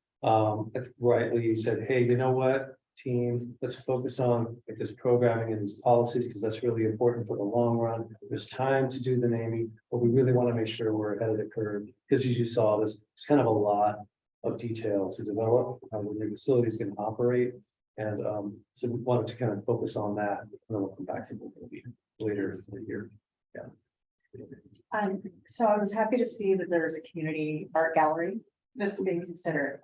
rightly said, hey, you know what, team, let's focus on this programming and these policies, because that's really important for the long run. There's time to do the naming, but we really want to make sure we're ahead of the curve, because as you saw, this it's kind of a lot detail to develop, how the new facility is going to operate. And so we wanted to kind of focus on that, and then we'll come back to what will be later in the year. So I was happy to see that there's a community art gallery that's being considered.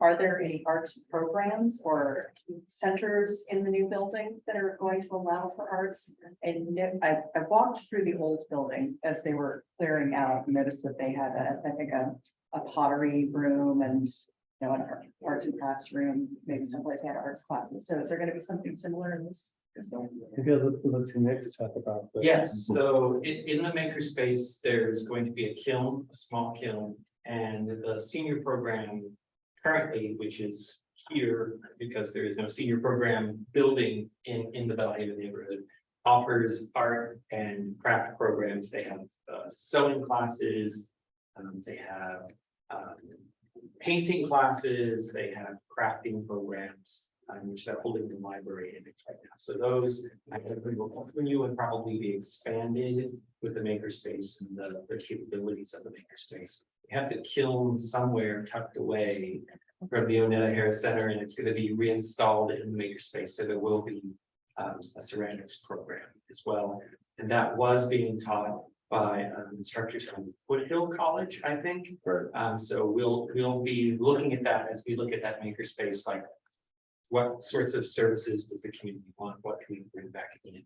Are there any arts programs or centers in the new building that are going to allow for arts? And I walked through the old building as they were clearing out, noticed that they had a pottery room and an arts and crafts room, maybe someplace they had arts classes. So is there going to be something similar in this? Maybe I'll look to Nick to talk about. Yes, so in the makerspace, there's going to be a kiln, a small kiln, and the senior program currently, which is here, because there is no senior program building in the Bellhaven neighborhood, offers art and craft programs. They have sewing classes, they have painting classes, they have crafting programs, which they're holding the library in right now. So those I think will continue and probably be expanded with the makerspace and the capabilities of the makerspace. We have the kiln somewhere tucked away from the Onetta Harris Center, and it's going to be reinstalled in the makerspace. So there will be a ceramics program as well. And that was being taught by instructors from Foothill College, I think. Right. So we'll be looking at that as we look at that makerspace, like what sorts of services does the community want? What can we bring back in?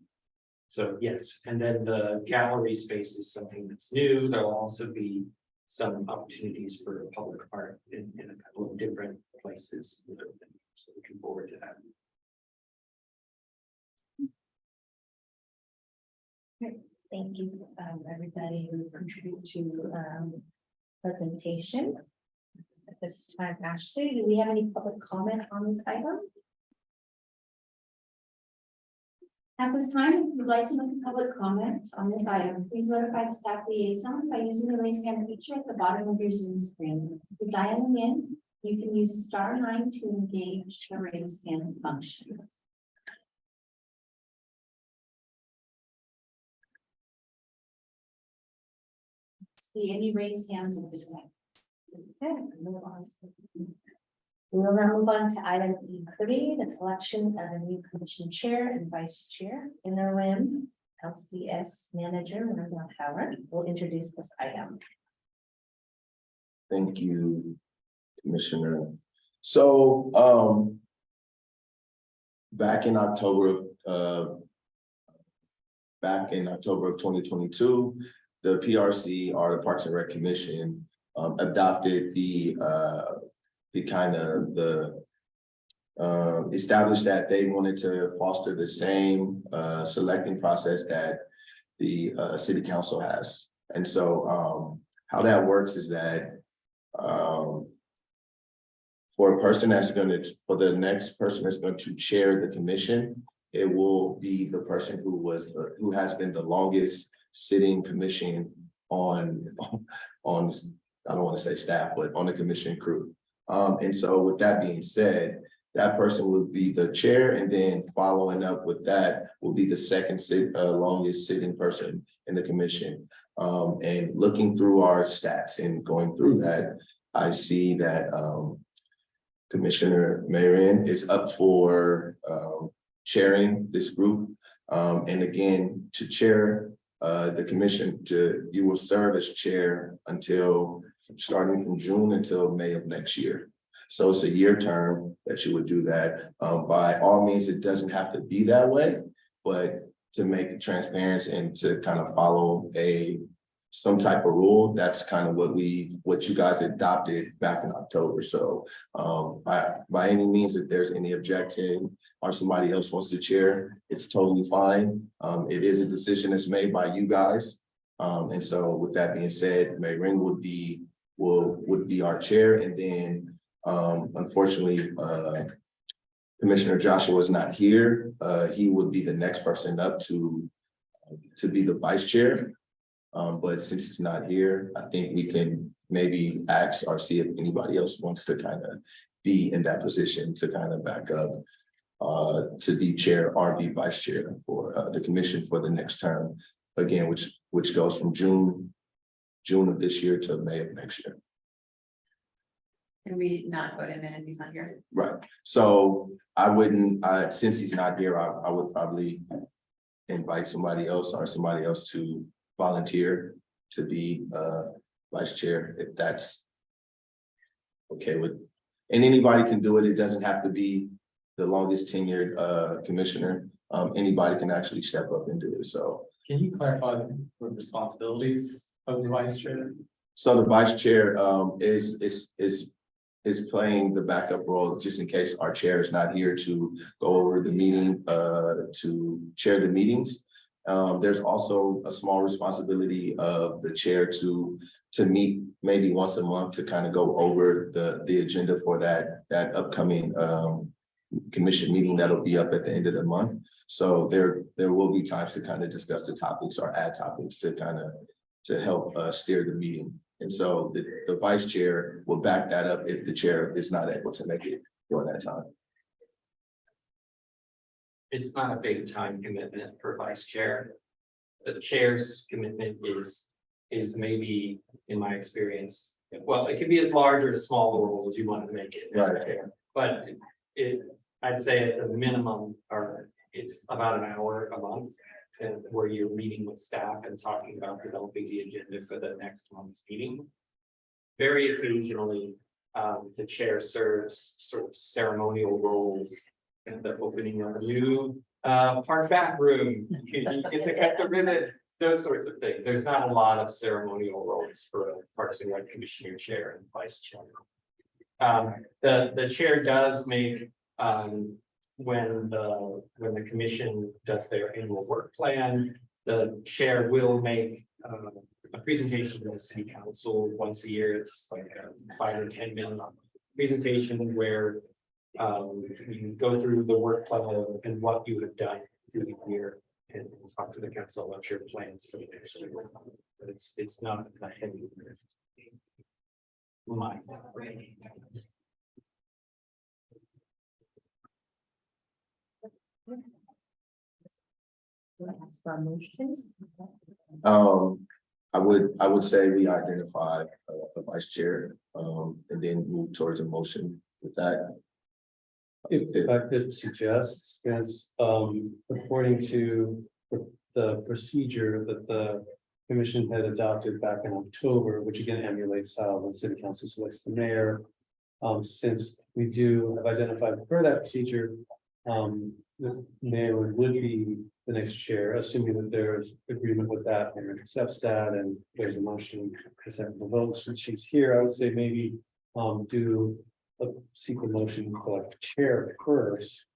So yes, and then the gallery space is something that's new. There'll also be some opportunities for public art in a couple of different places. So looking forward to that. Thank you, everybody who contributed to presentation. At this time, Ashley, do we have any public comment on this item? At this time, if you'd like to make a public comment on this item, please notify the staff liaison by using the raise hand feature at the bottom of your Zoom screen. If you're dialing in, you can use *9 to engage the raise hand function. See any raised hands at this time? Okay, move on. We will now move on to item E3, the selection of a new commission chair and vice chair. Interim LCS manager Randall Howard will introduce this item. Thank you, Commissioner. So, back in October of 2022, the PRC, or the Parks and Rec Commission, adopted established that they wanted to foster the same selecting process that the city council has. And so how that works is that for the next person that's going to chair the commission, it will be the person who has been the longest sitting commission on I don't want to say staff, but on the commission crew. And so with that being said, that person would be the chair, and then following up with that will be the second longest sitting person in the commission. And looking through our stats and going through that, I see that Commissioner Marin is up for chairing this group. And again, to chair the commission, you will serve as chair until starting from June until May of next year. So it's a year term that you would do that. By all means, it doesn't have to be that way, but to make transparency and to kind of follow some type of rule, that's kind of what you guys adopted back in October. So by any means, if there's any objection or somebody else wants to chair, it's totally fine. It is a decision that's made by you guys. And so with that being said, Mayrin would be our chair, and then unfortunately, Commissioner Joshua is not here. He would be the next person up to be the vice chair. But since he's not here, I think we can maybe ask or see if anybody else wants to kind of be in that position to kind of back up to be chair or be vice chair for the commission for the next term. Again, which goes from June of this year to May of next year. Can we not vote him in if he's not here? Right, so I wouldn't, since he's not here, I would probably invite somebody else to volunteer to be vice chair, if that's okay with, and anybody can do it. It doesn't have to be the longest tenured commissioner. Anybody can actually step up and do it, so. Can you clarify the responsibilities of the vice chair? So the vice chair is playing the backup role just in case our chair is not here to go over the meeting, to chair the meetings. There's also a small responsibility of the chair to meet maybe once a month to kind of go over the agenda for that upcoming commission meeting that'll be up at the end of the month. So there will be times to kind of discuss the topics or add topics to kind of to help steer the meeting. And so the vice chair will back that up if the chair is not able to make it during that time. It's not a big time commitment for vice chair. The chair's commitment is maybe, in my experience, well, it can be as large or as small a role as you want to make it. Right. But I'd say at the minimum, or it's about an hour a month. And where you're meeting with staff and talking about developing the agenda for the next month's meeting. Very occasionally, the chair serves sort of ceremonial roles at the opening of a new park back room. You get to cut the ribbon, those sorts of things. There's not a lot of ceremonial roles for a Parks and Rec Commissioner chair and vice chair. The chair does make when the commission does their annual work plan, the chair will make a presentation to the city council once a year. It's like a 5 or 10 minute presentation where you go through the work plan and what you have done through the year and talk to the council about your plans for the next year. But it's not a heavy lift. Ask for a motion. I would say we identify a vice chair, and then move towards a motion with that. If I could suggest, since according to the procedure that the commission had adopted back in October, which again emulates how the city council selects the mayor. Since we do have identified per that procedure, the mayor would be the next chair, assuming that there's agreement with that and accepts that, and there's a motion to set the vote. Since she's here, I would say maybe seek a motion for like chair first,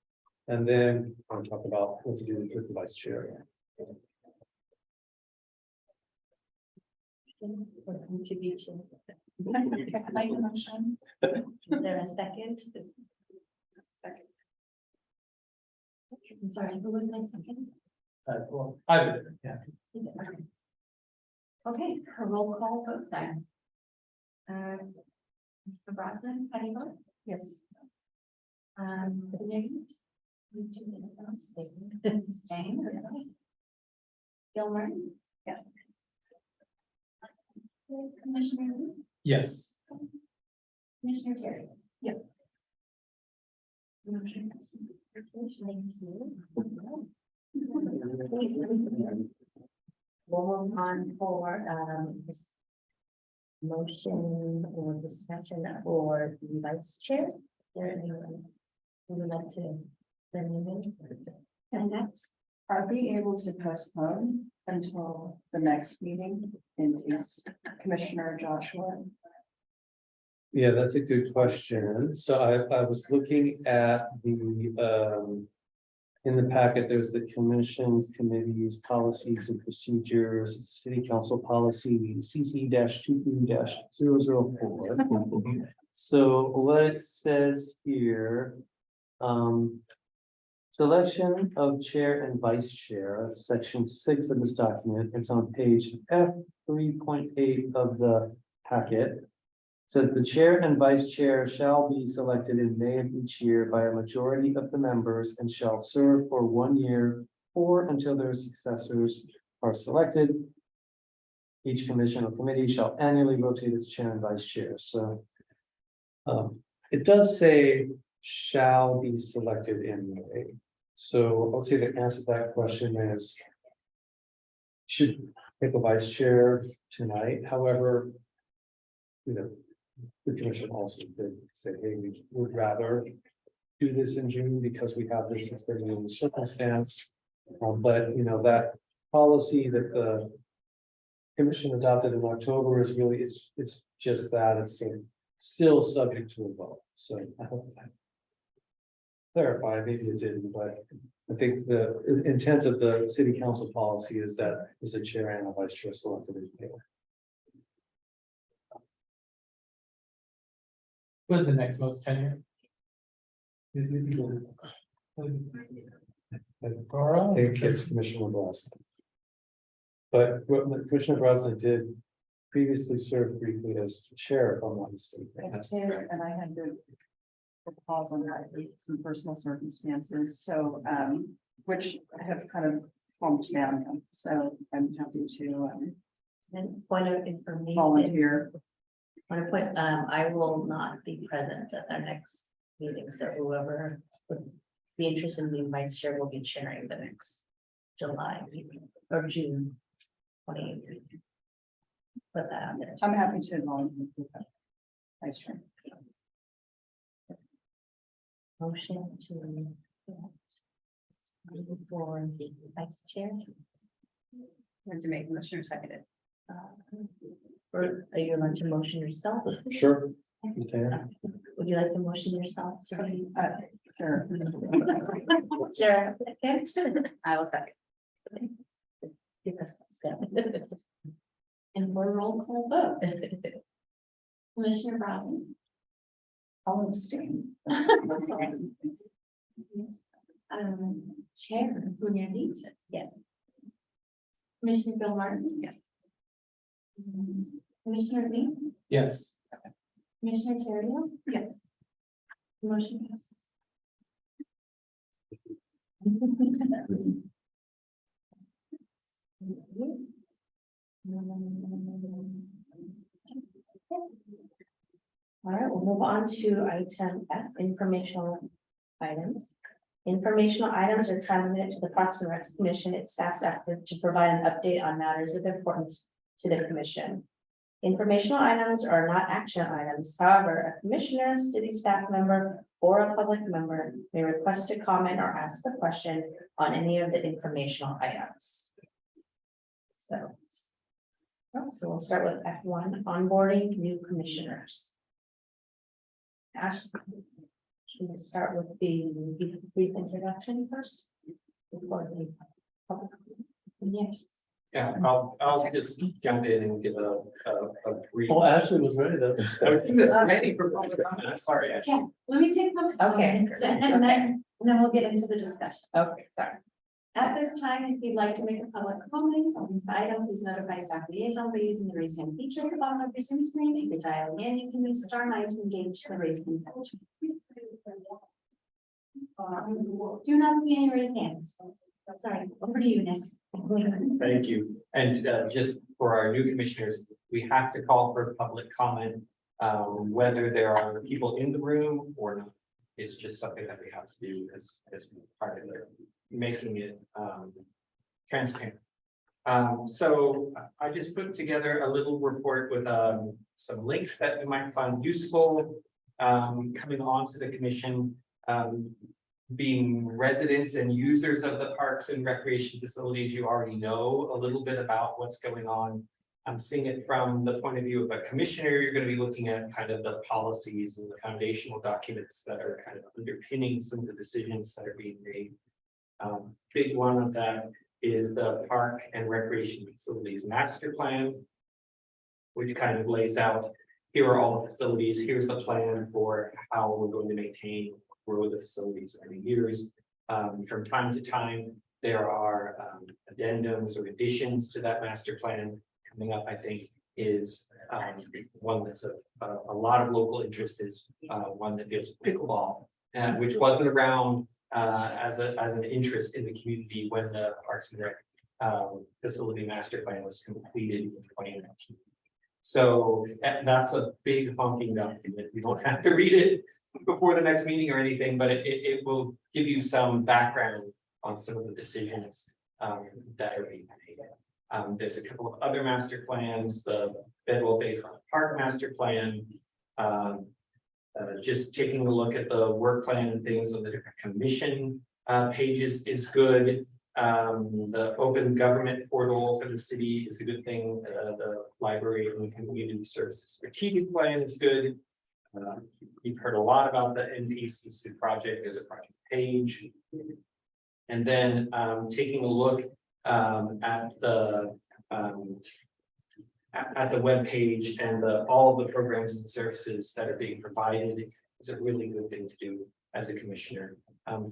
and then I'll talk about what to do with the vice chair. Contribution. Make a motion. Is there a second? Second. I'm sorry, who was my second? Well, I would, yeah. Okay, a roll call vote then. Mr. Brosnan, how do you vote? Yes. Nugent? Staying. Gilmore? Yes. Commissioner Lee? Yes. Commissioner Terry? Yes. Motion passes. Thanks, you. We'll move on for this motion or discussion for the vice chair. Is there anyone who would like to? And next, are we able to postpone until the next meeting in case Commissioner Joshua? Yeah, that's a good question. So I was looking at in the packet, there's the commissions, committees, policies and procedures, city council policy CC-22-0004. So what it says here, selection of chair and vice chair, section 6 of this document, it's on page F3.8 of the packet. Says the chair and vice chair shall be selected in May of each year by a majority of the members and shall serve for 1 year or until their successors are selected. Each commission or committee shall annually rotate its chair and vice chair. So It does say shall be selected in May. So I'll say the answer to that question is. Should pick a vice chair tonight, however. You know, the commission also did say, hey, we would rather. Do this in June because we have this extenuating circumstance. But you know, that policy that the. Commission adopted in October is really, it's just that, it's still subject to a vote, so I hope that. Clarify, maybe it didn't, but I think the intent of the city council policy is that there's a chair and a vice chair selected in May. Who has the next most tenure? I think it's Commissioner Brosnan. But what Commissioner Brosnan did previously serve briefly as chair, if I'm not mistaken. And I had to. Pause on that, some personal circumstances, so, which have kind of calmed down, now. So I'm happy to, And point of information. volunteer. On a point, I will not be present at our next meeting, so whoever would be interested in being vice chair will be chairing the next July meeting or June 28th. Put that out there. I'm happy to volunteer. Vice chair. Motion to. For the vice chair. Want to make a motion or second it? Or are you allowed to motion yourself? Sure. Okay. Would you like to motion yourself to be? Sure. Sure. I will second. Give us a step. And we're roll call vote. Commissioner Brosnan. I'll abstain. Chair, Julia Leeds. Yes. Commissioner Bill Martin. Yes. Commissioner Lee, Yes. Commissioner Terrio. Yes. Motion passes. All right, we'll move on to item F, informational items. Informational items are transmitted to the Parks and Recs Commission, its staff's effort to provide an update on matters of importance to the commission. Informational items are not action items. However, a commissioner, city staff member, or a public member may request to comment or ask a question on any of the informational items. So we'll start with F1, onboarding new commissioners. Ash, should we start with the brief introduction first? Before the public? Yes. Yeah, I'll just jump in and give a brief. Well, Ashley was ready though. Ready for public comment. I'm sorry, Ashley. Yeah, let me take public comment, and then we'll get into the discussion. Okay, sorry. At this time, if you'd like to make a public comment on this item, please notify staff liaison by using the raise hand feature at the bottom of your Zoom screen. If you're dialing in, you can use *9 to engage the raise hand function. Do not see any raised hands. Sorry, over to you, Nick. Thank you. And just for our new commissioners, we have to call for public comment, whether there are people in the room or not. It's just something that we have to do as part of making it transparent. So I just put together a little report with some links that you might find useful coming on to the commission. Being residents and users of the parks and recreation facilities, you already know a little bit about what's going on. I'm seeing it from the point of view of a commissioner. You're going to be looking at kind of the policies and the foundational documents that are kind of underpinning some of the decisions that are being made. Big one of that is the Park and Recreation Facilities Master Plan, which kind of lays out, here are all the facilities, here's the plan for how we're going to maintain, grow the facilities over years. From time to time, there are addendums or additions to that master plan. Coming up, I think, is one that's of a lot of local interest, is one that deals with pickleball, which wasn't around as an interest in the community when the Parks and Rec facility master plan was completed in 2019. So that's a big honking document. You don't have to read it before the next meeting or anything, but it will give you some background on some of the decisions that are being made. There's a couple of other master plans, the Bedwell Bayfront Park Master Plan. Just taking a look at the work plan and things on the different commission pages is good. The open government portal for the city is a good thing. The library and community services strategic plan is good. You've heard a lot about the NPCC project. There's a project page. And then taking a look at the web page and all of the programs and services that are being provided is a really good thing to do as a commissioner.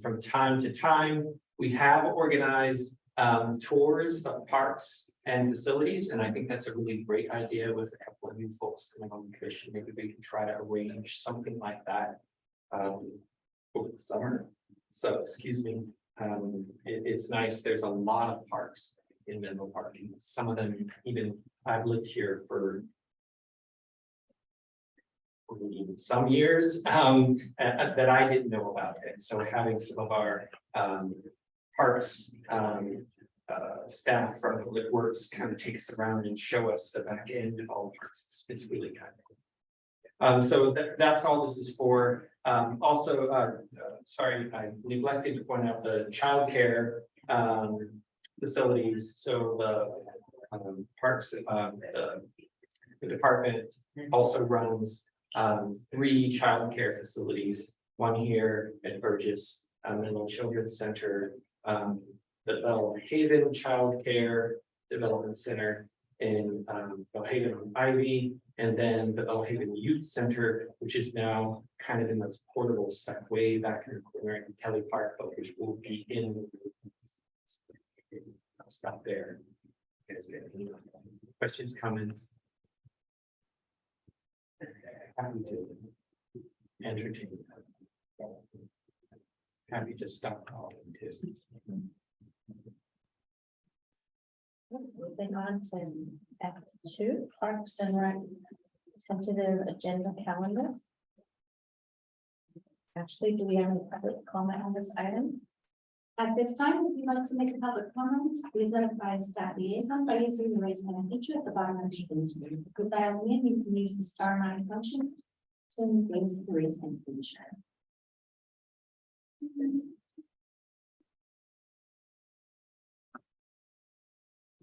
From time to time, we have organized tours of parks and facilities, and I think that's a really great idea with a couple of new folks coming on the commission. Maybe we can try to arrange something like that over the summer. So, excuse me, it's nice. There's a lot of parks in Menlo Park, and some of them even I've lived here for some years that I didn't know about it. So having some of our parks staff from Public Works kind of take us around and show us the back end of all the parks. It's really kind of cool. So that's all this is for. Also, sorry, I neglected to point out the childcare facilities. So the parks, the department also runs 3 childcare facilities. One here at Burgess Menlo Children's Center, the Belhaven Child Care Development Center in Belhaven on Ivy, and then the Belhaven Youth Center, which is now kind of in those portable stuff way back in the corner in Kelly Park, but which will be in stuff there. Any questions, comments? Happy to entertain. Happy to stop calling too. Moving on to F2, Parks and Rec tentative agenda calendar. Actually, do we have any public comment on this item? At this time, if you'd like to make a public comment, please notify staff liaison by using the raise hand feature at the bottom of the screen. If you dial in, you can use the *9 function to engage the raise hand feature.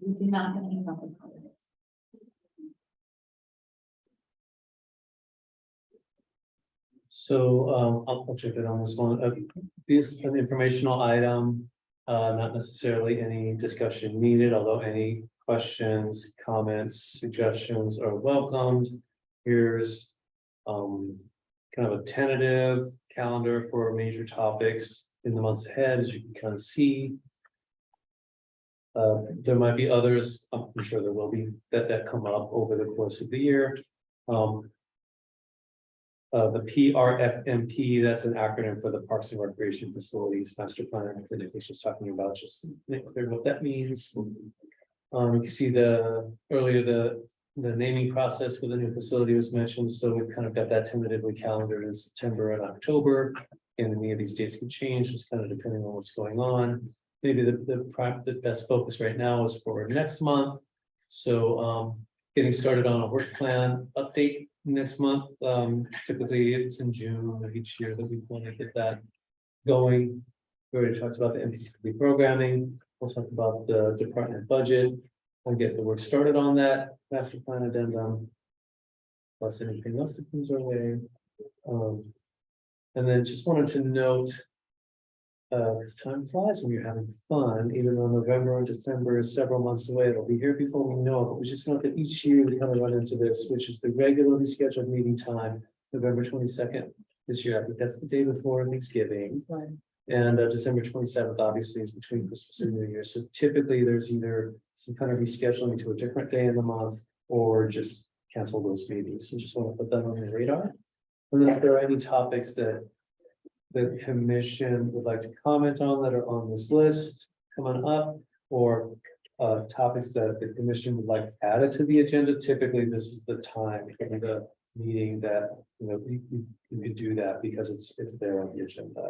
We do not have any public comments. So I'll check it on this one. This is an informational item, not necessarily any discussion needed, although any questions, comments, suggestions are welcomed. Here's kind of a tentative calendar for major topics in the months ahead, as you can kind of see. There might be others, I'm sure there will be, that come up over the course of the year. The PRFMP, that's an acronym for the Parks and Recreation Facilities Master Plan. I think Nick was talking about, just to make clear what that means. You can see earlier the naming process for the new facility was mentioned, so we've kind of got that tentatively calendared in September and October. And any of these dates can change, just kind of depending on what's going on. Maybe the best focus right now is for next month. So getting started on a work plan update next month. Typically it's in June of each year that we want to get that going. We already talked about the MPCB programming. We'll talk about the department budget and get the work started on that master plan addendum. Plus anything else that comes our way. And then just wanted to note, because time flies when you're having fun, even though November and December is several months away, it'll be here before we know it. But we just note that each year we kind of run into this, which is the regularly scheduled meeting time, November 22nd this year. I think that's the day before Thanksgiving. Right. And December 27th, obviously, is between Christmas and New Year. So typically there's either some kind of rescheduling to a different day in the month or just cancel those meetings. So just want to put that on the radar. And then if there are any topics that the commission would like to comment on that are on this list coming up, or topics that the commission would like added to the agenda, typically this is the time in the meeting that, you know, you could do that because it's there on the agenda.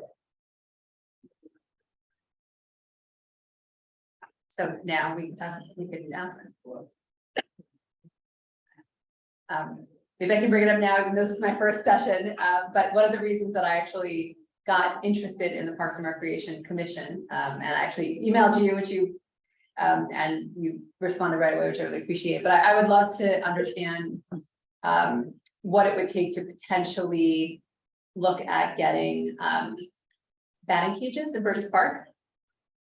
So now we can ask them. Maybe I can bring it up now, even though this is my first session, but one of the reasons that I actually got interested in the Parks and Recreation Commission, and I actually emailed you, which you, and you responded right away, which I really appreciate, but I would love to understand what it would take to potentially look at getting batting cages in Burgess Park.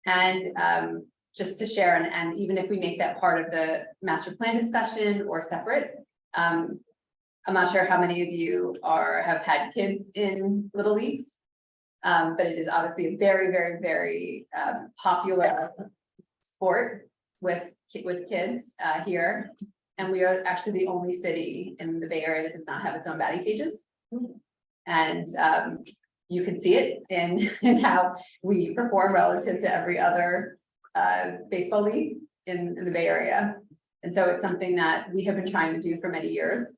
And just to share, and even if we make that part of the master plan discussion or separate, I'm not sure how many of you have had kids in Little Leagues. But it is obviously a very, very, very popular sport with kids here. And we are actually the only city in the Bay Area that does not have its own batting cages. And you can see it in how we perform relative to every other baseball league in the Bay Area. And so it's something that we have been trying to do for many years.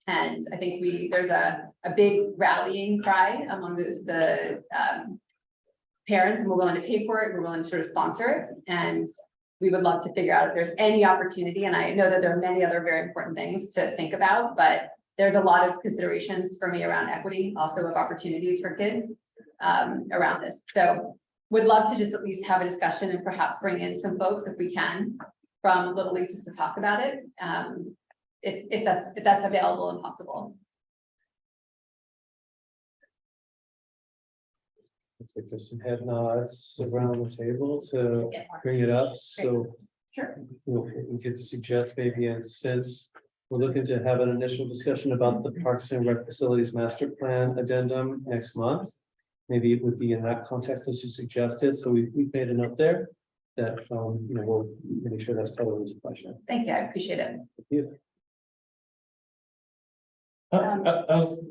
And I think there's a big rallying cry among the parents, and we're willing to pay for it, we're willing to sort of sponsor it. And we would love to figure out if there's any opportunity. And I know that there are many other very important things to think about, but there's a lot of considerations for me around equity, also of opportunities for kids around this. So would love to just at least have a discussion and perhaps bring in some folks if we can from Little League just to talk about it. If that's available and possible. Looks like there's some head nods around the table to bring it up, so. Sure. We could suggest maybe, and since we're looking to have an initial discussion about the Parks and Rec Facilities Master Plan addendum next month. Maybe it would be in that context as you suggested, so we've made a note there that, you know, we'll make sure that's covered as a question. Thank you, I appreciate it. Thank you. I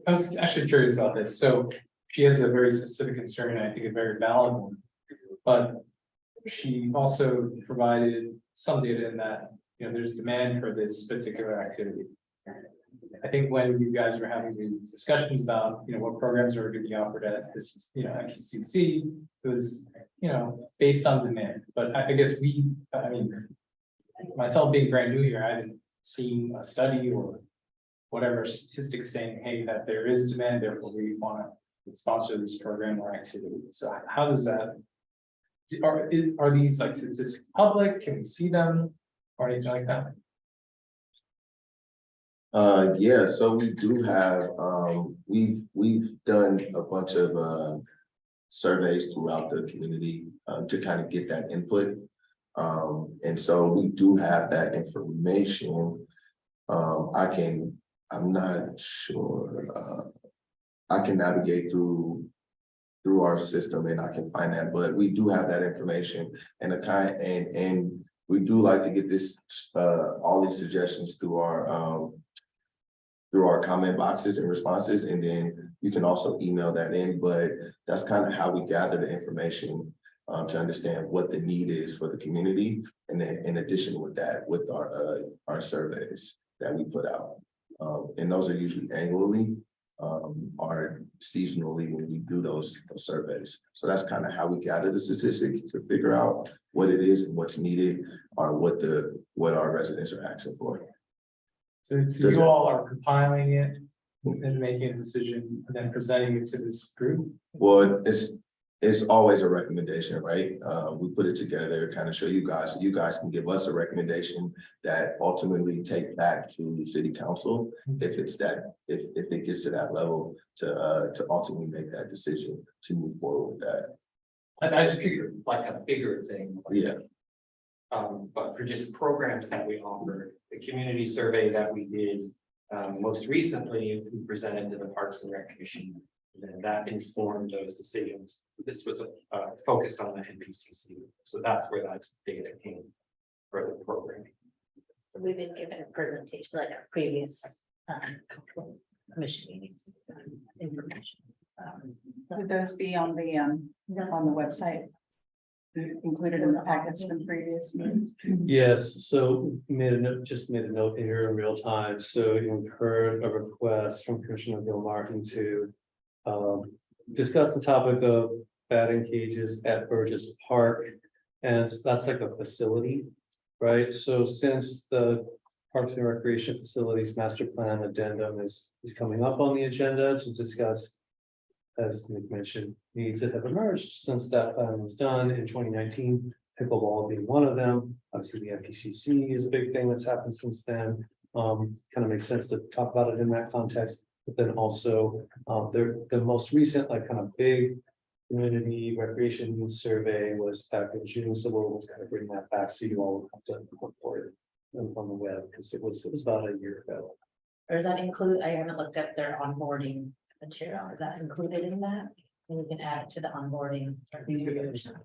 was actually curious about this. So she has a very specific concern, and I think a very valid one. But she also provided some data in that, you know, there's demand for this particular activity. I think when you guys were having these discussions about, you know, what programs are going to be offered at this, you know, at KCC, it was, you know, based on demand. But I guess I mean, myself being brand new here, I haven't seen a study or whatever statistics saying, hey, that there is demand, therefore we want to sponsor this program or activity. So how does that, are these like statistics public? Can we see them or anything like that? Yeah, so we do have, we've done a bunch of surveys throughout the community to kind of get that input. And so we do have that information. I'm not sure, I can navigate through our system and I can find that, but we do have that information and and we do like to get this, all these suggestions through our comment boxes and responses, and then you can also email that in, but that's kind of how we gather the information to understand what the need is for the community. And then in addition with that, with our surveys that we put out. And those are usually annually or seasonally when we do those surveys. So that's kind of how we gather the statistics to figure out what it is and what's needed or what our residents are asking for. So you all are compiling it and making a decision and then presenting it to this group? Well, it's always a recommendation, right? We put it together, kind of show you guys, so you guys can give us a recommendation that ultimately take back to city council. If it gets to that level to ultimately make that decision to move forward with that. I just think like a bigger thing. Yeah. But for just programs that we offer, the community survey that we did most recently, we presented to the Parks and Rec Commission. And that informed those decisions. This was focused on the NPCC, so that's where that data came for the programming. So we've been given a presentation like our previous commission meetings information. Would those be on the website? included in the packets from previous meetings. Yes, so just made a note here in real time, so you've heard a request from Commissioner Bill Martin to. Discuss the topic of batting cages at Burgess Park. And that's like a facility, right? So since the Parks and Recreation Facilities Master Plan Addendum is coming up on the agenda to discuss. As Nick mentioned, needs that have emerged since that plan was done in 2019, pickleball being one of them. Obviously, the MPCC is a big thing that's happened since then. Kind of makes sense to talk about it in that context, but then also the most recent, like kind of big community recreation needs survey was back in June, so we'll kind of bring that back so you all will have to look for it on the web because it was about a year ago. Or does that include, I haven't looked at their onboarding material, is that included in that? And we can add it to the onboarding.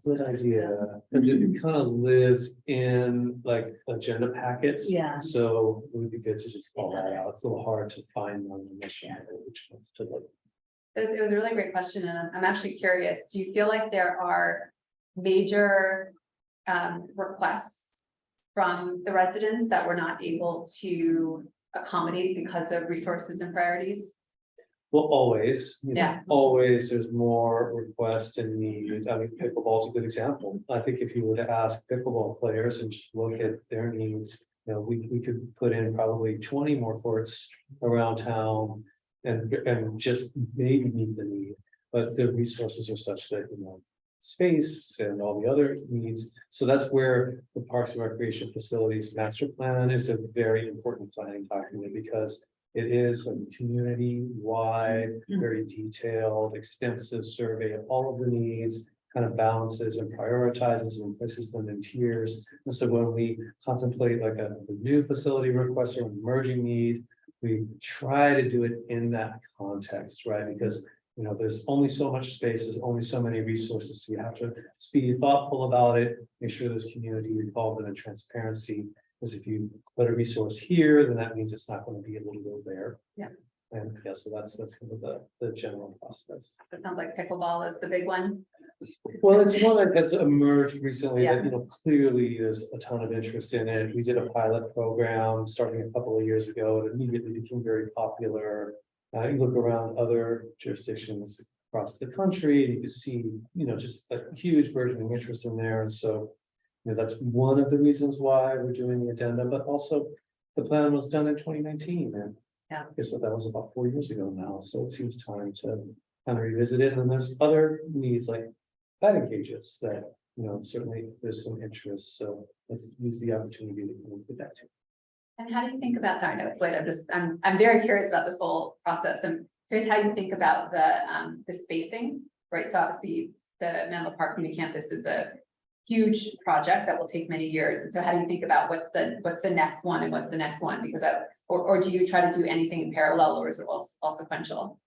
Good idea, and it kind of lives in like agenda packets. Yeah. So it would be good to just call that out. It's a little hard to find on the mission, which ones to look. It was a really great question, and I'm actually curious, do you feel like there are major requests from the residents that we're not able to accommodate because of resources and priorities? Well, always, you know, Yeah. always there's more requests and need. I mean, pickleball is a good example. I think if you were to ask pickleball players and just look at their needs, you know, we could put in probably 20 more courts around town and just maybe meet the need. But the resources are such that, you know, space and all the other needs. So that's where the Parks and Recreation Facilities Master Plan is a very important planning document because it is a community-wide, very detailed, extensive survey of all of the needs, kind of balances and prioritizes and places them in tiers. And so when we contemplate like a new facility request or emerging need, we try to do it in that context, right? Because, you know, there's only so much space, there's only so many resources. So you have to be thoughtful about it, make sure there's community involvement and transparency. Because if you put a resource here, then that means it's not going to be able to go there. Yeah. And yeah, so that's kind of the general process. It sounds like pickleball is the big one. Well, it's one that has emerged recently Yeah. that, you know, clearly there's a ton of interest in it. We did a pilot program starting a couple of years ago. It immediately became very popular. You look around other jurisdictions across the country, and you can see, you know, just a huge burgeoning interest in there. And so, you know, that's one of the reasons why we're doing the addendum, but also the plan was done in 2019. And Yeah. guess what, that was about 4 years ago now. So it seems time to kind of revisit it. And then there's other needs like batting cages that, you know, certainly there's some interest. So let's use the opportunity to look at that too. And how do you think about, sorry, I know it's late, I'm very curious about this whole process. I'm curious how you think about the spacing, right? So obviously the Menlo Park Community Campus is a huge project that will take many years. And so how do you think about what's the next one and what's the next one? Because or do you try to do anything in parallel or is it all sequential?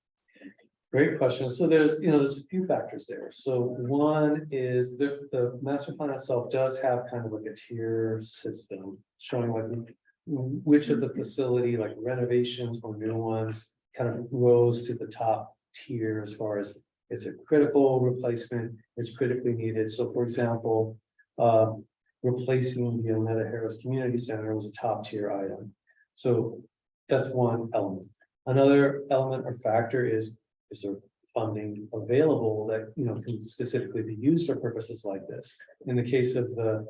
Great question. So there's a few factors there. So one is the master plan itself does have kind of like a tier system showing like which of the facility, like renovations or new ones, kind of rose to the top tier as far as it's a critical replacement, it's critically needed. So for example, replacing the Oneida Harris Community Center was a top tier item. So that's one element. Another element or factor is there funding available that, you know, can specifically be used for purposes like this. In the case of the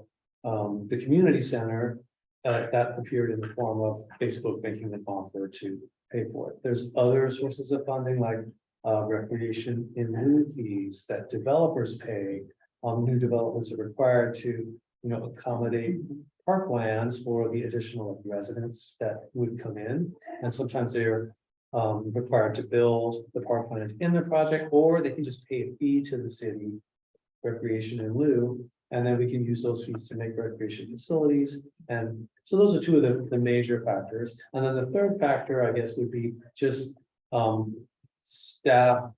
community center, that appeared in the form of Facebook making an offer to pay for it. There's other sources of funding like recreation in lieu fees that developers pay. New developments are required to, you know, accommodate parklands for the additional residents that would come in. And sometimes they're required to build the parkland in the project, or they can just pay a fee to the city, recreation in lieu, and then we can use those fees to make recreation facilities. And so those are two of the major factors. And then the third factor, I guess, would be just staff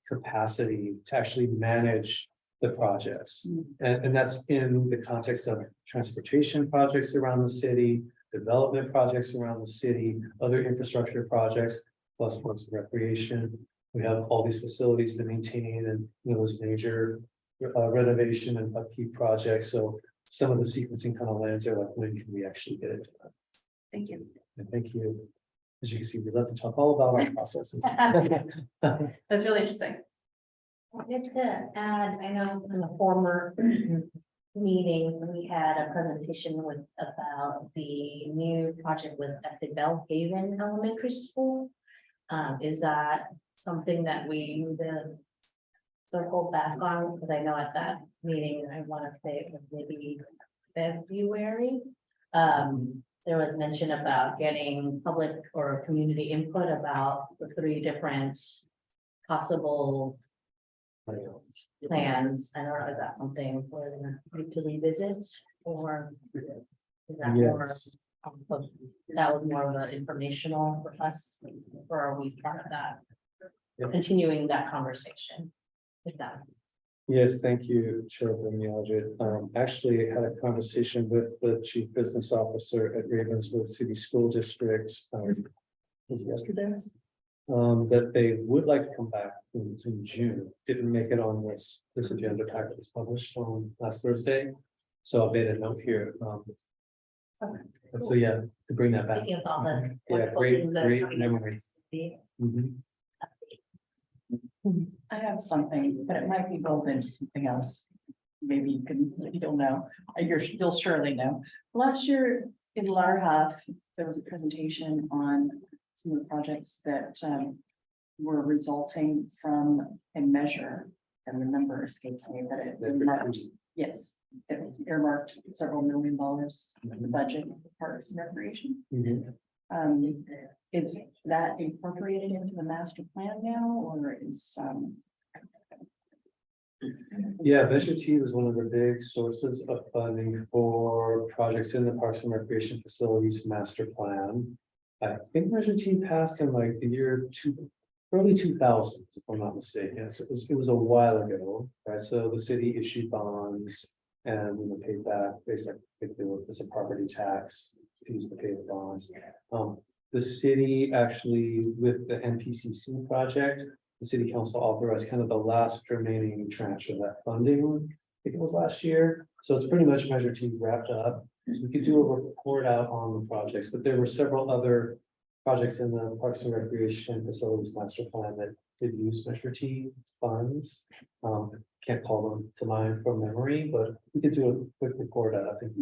capacity to actually manage the projects. And that's in the context of transportation projects around the city, development projects around the city, other infrastructure projects, plus parks and recreation. We have all these facilities to maintain and, you know, those major renovation and upkeep projects, so some of the sequencing kind of lands are like, when can we actually get it done? Thank you. And thank you. As you can see, we love to talk all about our processes. That's really interesting. I wanted to add, I know in the former meeting, we had a presentation with about the new project at the Bellhaven Elementary School. Is that something that we need to circle back on? Because I know at that meeting, I want to say it was maybe February. There was mention about getting public or community input about the 3 different possible plans. I don't know, is that something we're gonna need to revisit or? Is that more? Yes. That was more of an informational request, or are we part of that? Yep. Continuing that conversation with them. Yes, thank you, Chairman Miyaji. Actually had a conversation with the Chief Business Officer at Ravenswood City School District. Was it yesterday? That they would like to come back in June. Didn't make it on this agenda packet was published on last Thursday. So I made a note here. So yeah, to bring that back. Thinking of all the. Yeah, wonderful great, things that are great coming. memory. Mhm. I have something, but it might be rolled into something else. Maybe you can, you'll know, you'll surely know. Last year in Latter Half, there was a presentation on some of the projects that were resulting from a measure, and the number escapes me, but it earmarked, yes, it earmarked several $1 million in the budget for Parks and Recreation. Mhm. Is that incorporated into the master plan now, or is Yeah, Measure T was one of the big sources of funding for projects in the Parks and Recreation Facilities Master Plan. I think Measure T passed in like the year early 2000s, if I'm not mistaken. So it was a while ago, right? So the city issued bonds and paid back, basically, it's a property tax, used to pay the bonds. The city actually, with the NPCC project, the city council authorized kind of the last remaining tranche of that funding. I think it was last year, so it's pretty much Measure T wrapped up. So we could do a report out on the projects, but there were several other projects in the Parks and Recreation Facilities Master Plan that did use Measure T funds. Can't call them to mind from memory, but we could do a quick report out. I think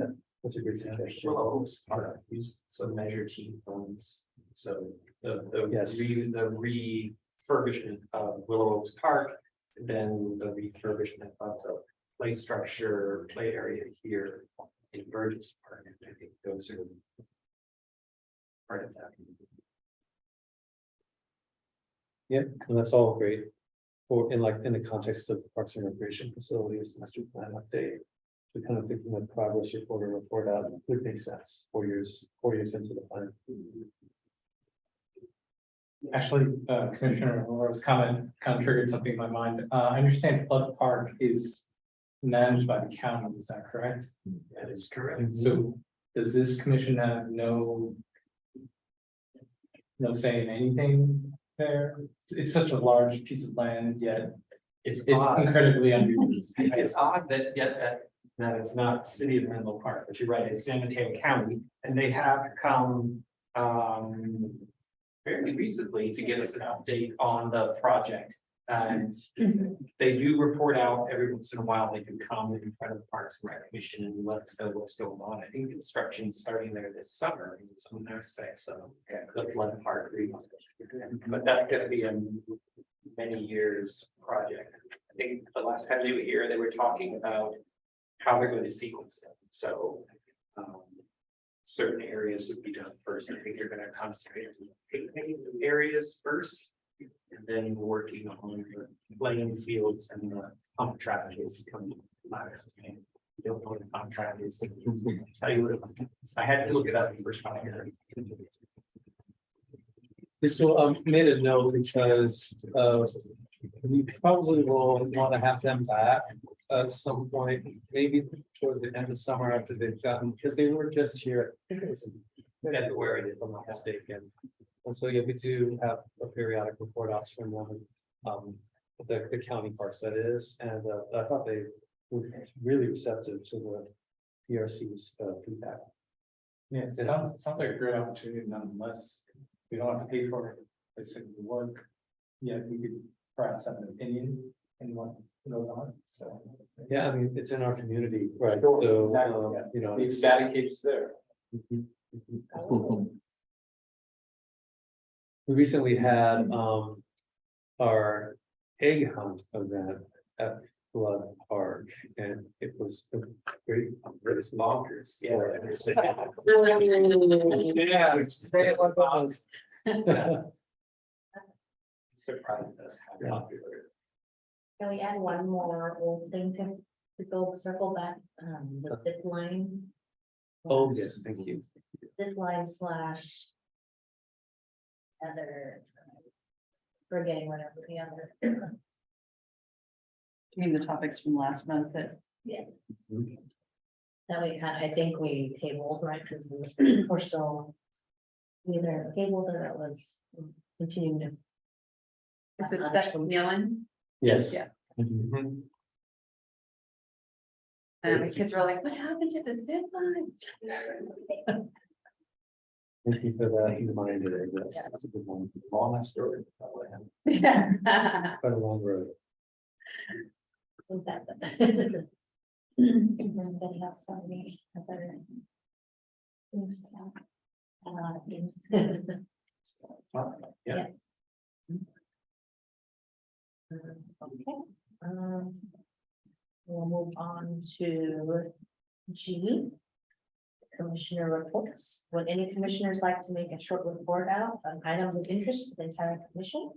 that's a great suggestion. Willow Oaks Park used some Measure T funds, so Yes. the refurbishment of Willow Oaks Park. Then the refurbishment of the play structure, play area here in Burgess Park, I think those are part of that. Yeah, and that's all great. Or in the context of the Parks and Recreation Facilities Master Plan update. We're kind of thinking of progress report or report out, it would make sense, 4 years into the plan. Actually, Commissioner Aurora's comment kind of triggered something in my mind. I understand Flood Park is managed by the county, is that correct? That is correct. And so does this commission have no say in anything there? It's such a large piece of land, yet It's it's odd. incredibly underused. It's odd that that it's not City of Menlo Park, but you're right, it's San Mateo County, and they have come fairly recently to give us an update on the project. And they do report out every once in a while. They can come in front of the Parks and Rec Commission and let us know what's going on. I think construction's starting there this summer in some aspects of the flood park remodel. But that's gonna be a many years project. I think the last time they were here, they were talking about how they're going to sequence them. So certain areas would be done first. I think they're gonna concentrate on picnic areas first. And then working on the playing fields and the pump track is coming last. I don't know what the pump track is. Tell you what, I had to look it up the first time. This will made a note because we probably will want to have them back at some point, maybe towards the end of summer after they've gotten, because they were just here. I think it was in February, if I'm not mistaken. And so, yeah, we do have a periodic report outs from them. the county parks that is, and I thought they were really receptive to the PRC's feedback. Yeah, it sounds like a great opportunity nonetheless. We don't have to pay for it. It's a work. Yeah, we could perhaps have an opinion in what goes on, so. Yeah, I mean, it's in our community, right? Sure, So, exactly, yeah. you know, The ecstatic cage is there. Mhm, mhm. We recently had our egg hunt event at Flood Park, and it was a great, It's bonkers. Yeah. Yeah, it's great. Surprised us how popular. Can we add one more old thing to go circle back, the zip line? Oh, yes, thank you. Zip line slash. Other. Forgetting whatever the other. I mean, the topics from last month that That we had, I think we tabled, right, because we're still. Either tabled or it was continuing to. Is it that Neil one? Yes. Yeah. Mhm. And my kids were like, what happened to the zip line? Thank you for that reminder, I guess. That's a good one. Long story. Yeah. Quite a long road. Everybody else saw me. Other things, a lot of things. Yeah. Okay, we'll move on to G. Commissioner reports. Would any commissioners like to make a short report out on items of interest to the entire commission?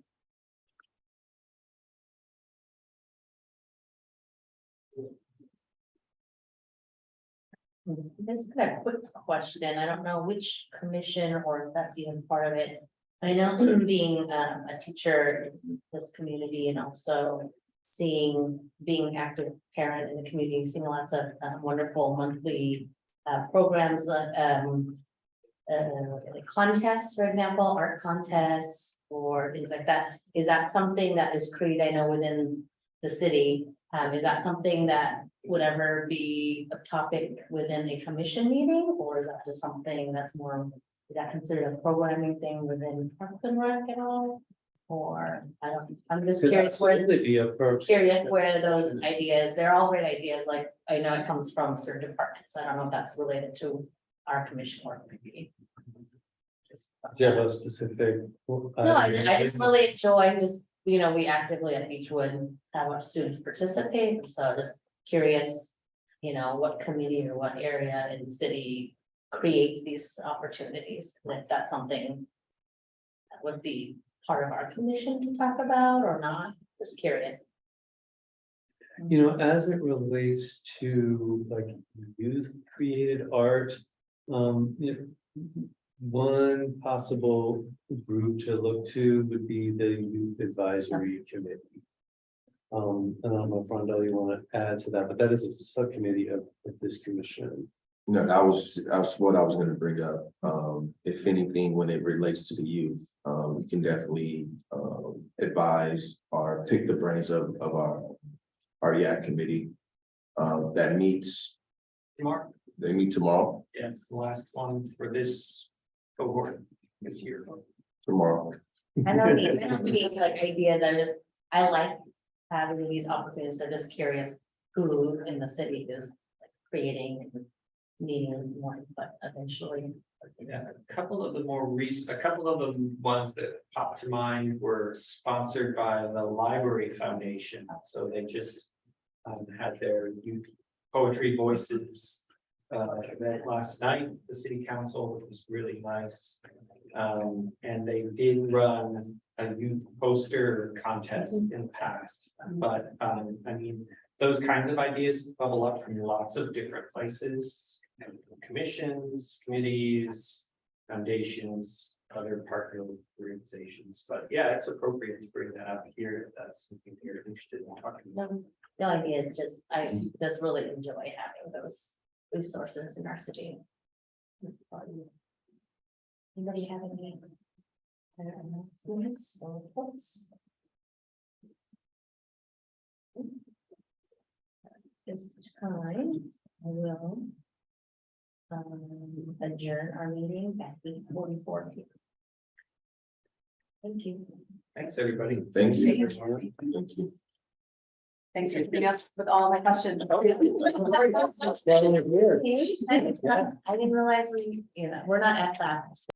This is a quick question. I don't know which commission or if that's even part of it. I know being a teacher in this community and also being an active parent in the community, seeing lots of wonderful monthly programs, like contests, for example, art contests or things like that. Is that something that is created, I know, within the city? Is that something that would ever be a topic within a commission meeting, or is that just something that's more, is that considered a programming thing within Parks and Rec at all? Or, I'm just curious where, those ideas, they're all great ideas, like, I know it comes from certain departments, I don't know if that's related to our commission work, maybe. Just- Do you have a specific? No, I just really enjoy just, we actively at Beechwood have our students participate, so just curious. What committee or what area in the city creates these opportunities, and if that's something. That would be part of our commission to talk about or not, just curious. As it relates to like youth created art, one possible group to look to would be the Youth Advisory Committee. I don't know if Rondell, you want to add to that, but that is a subcommittee of this commission. No, that was what I was gonna bring up. If anything, when it relates to the youth, we can definitely advise or pick the brains of our YAC committee. That meets, Tomorrow, they meet tomorrow, yeah, it's the last one for this cohort this year. tomorrow. I don't need like ideas, I like having these opportunities, so just curious who in the city is like creating and meeting one, but eventually. Yeah, a couple of the ones that popped to mind were sponsored by the Library Foundation, so they just had their youth poetry voices event last night, the city council, which was really nice. And they did run a youth poster contest in the past, but I mean, those kinds of ideas bubble up from lots of different places. Commissions, committees, foundations, other partner organizations, but yeah, it's appropriate to bring that up here if that's something you're interested in talking about. The idea is just, I just really enjoy having those resources in our city. Anybody have any? Announcements or reports? This time, I will. Adjourn our meeting at 8:44 p.m. Thank you. Thanks, everybody. Thank you. Thank Thank you. Thanks for keeping up with all my questions. I didn't realize we're not at that.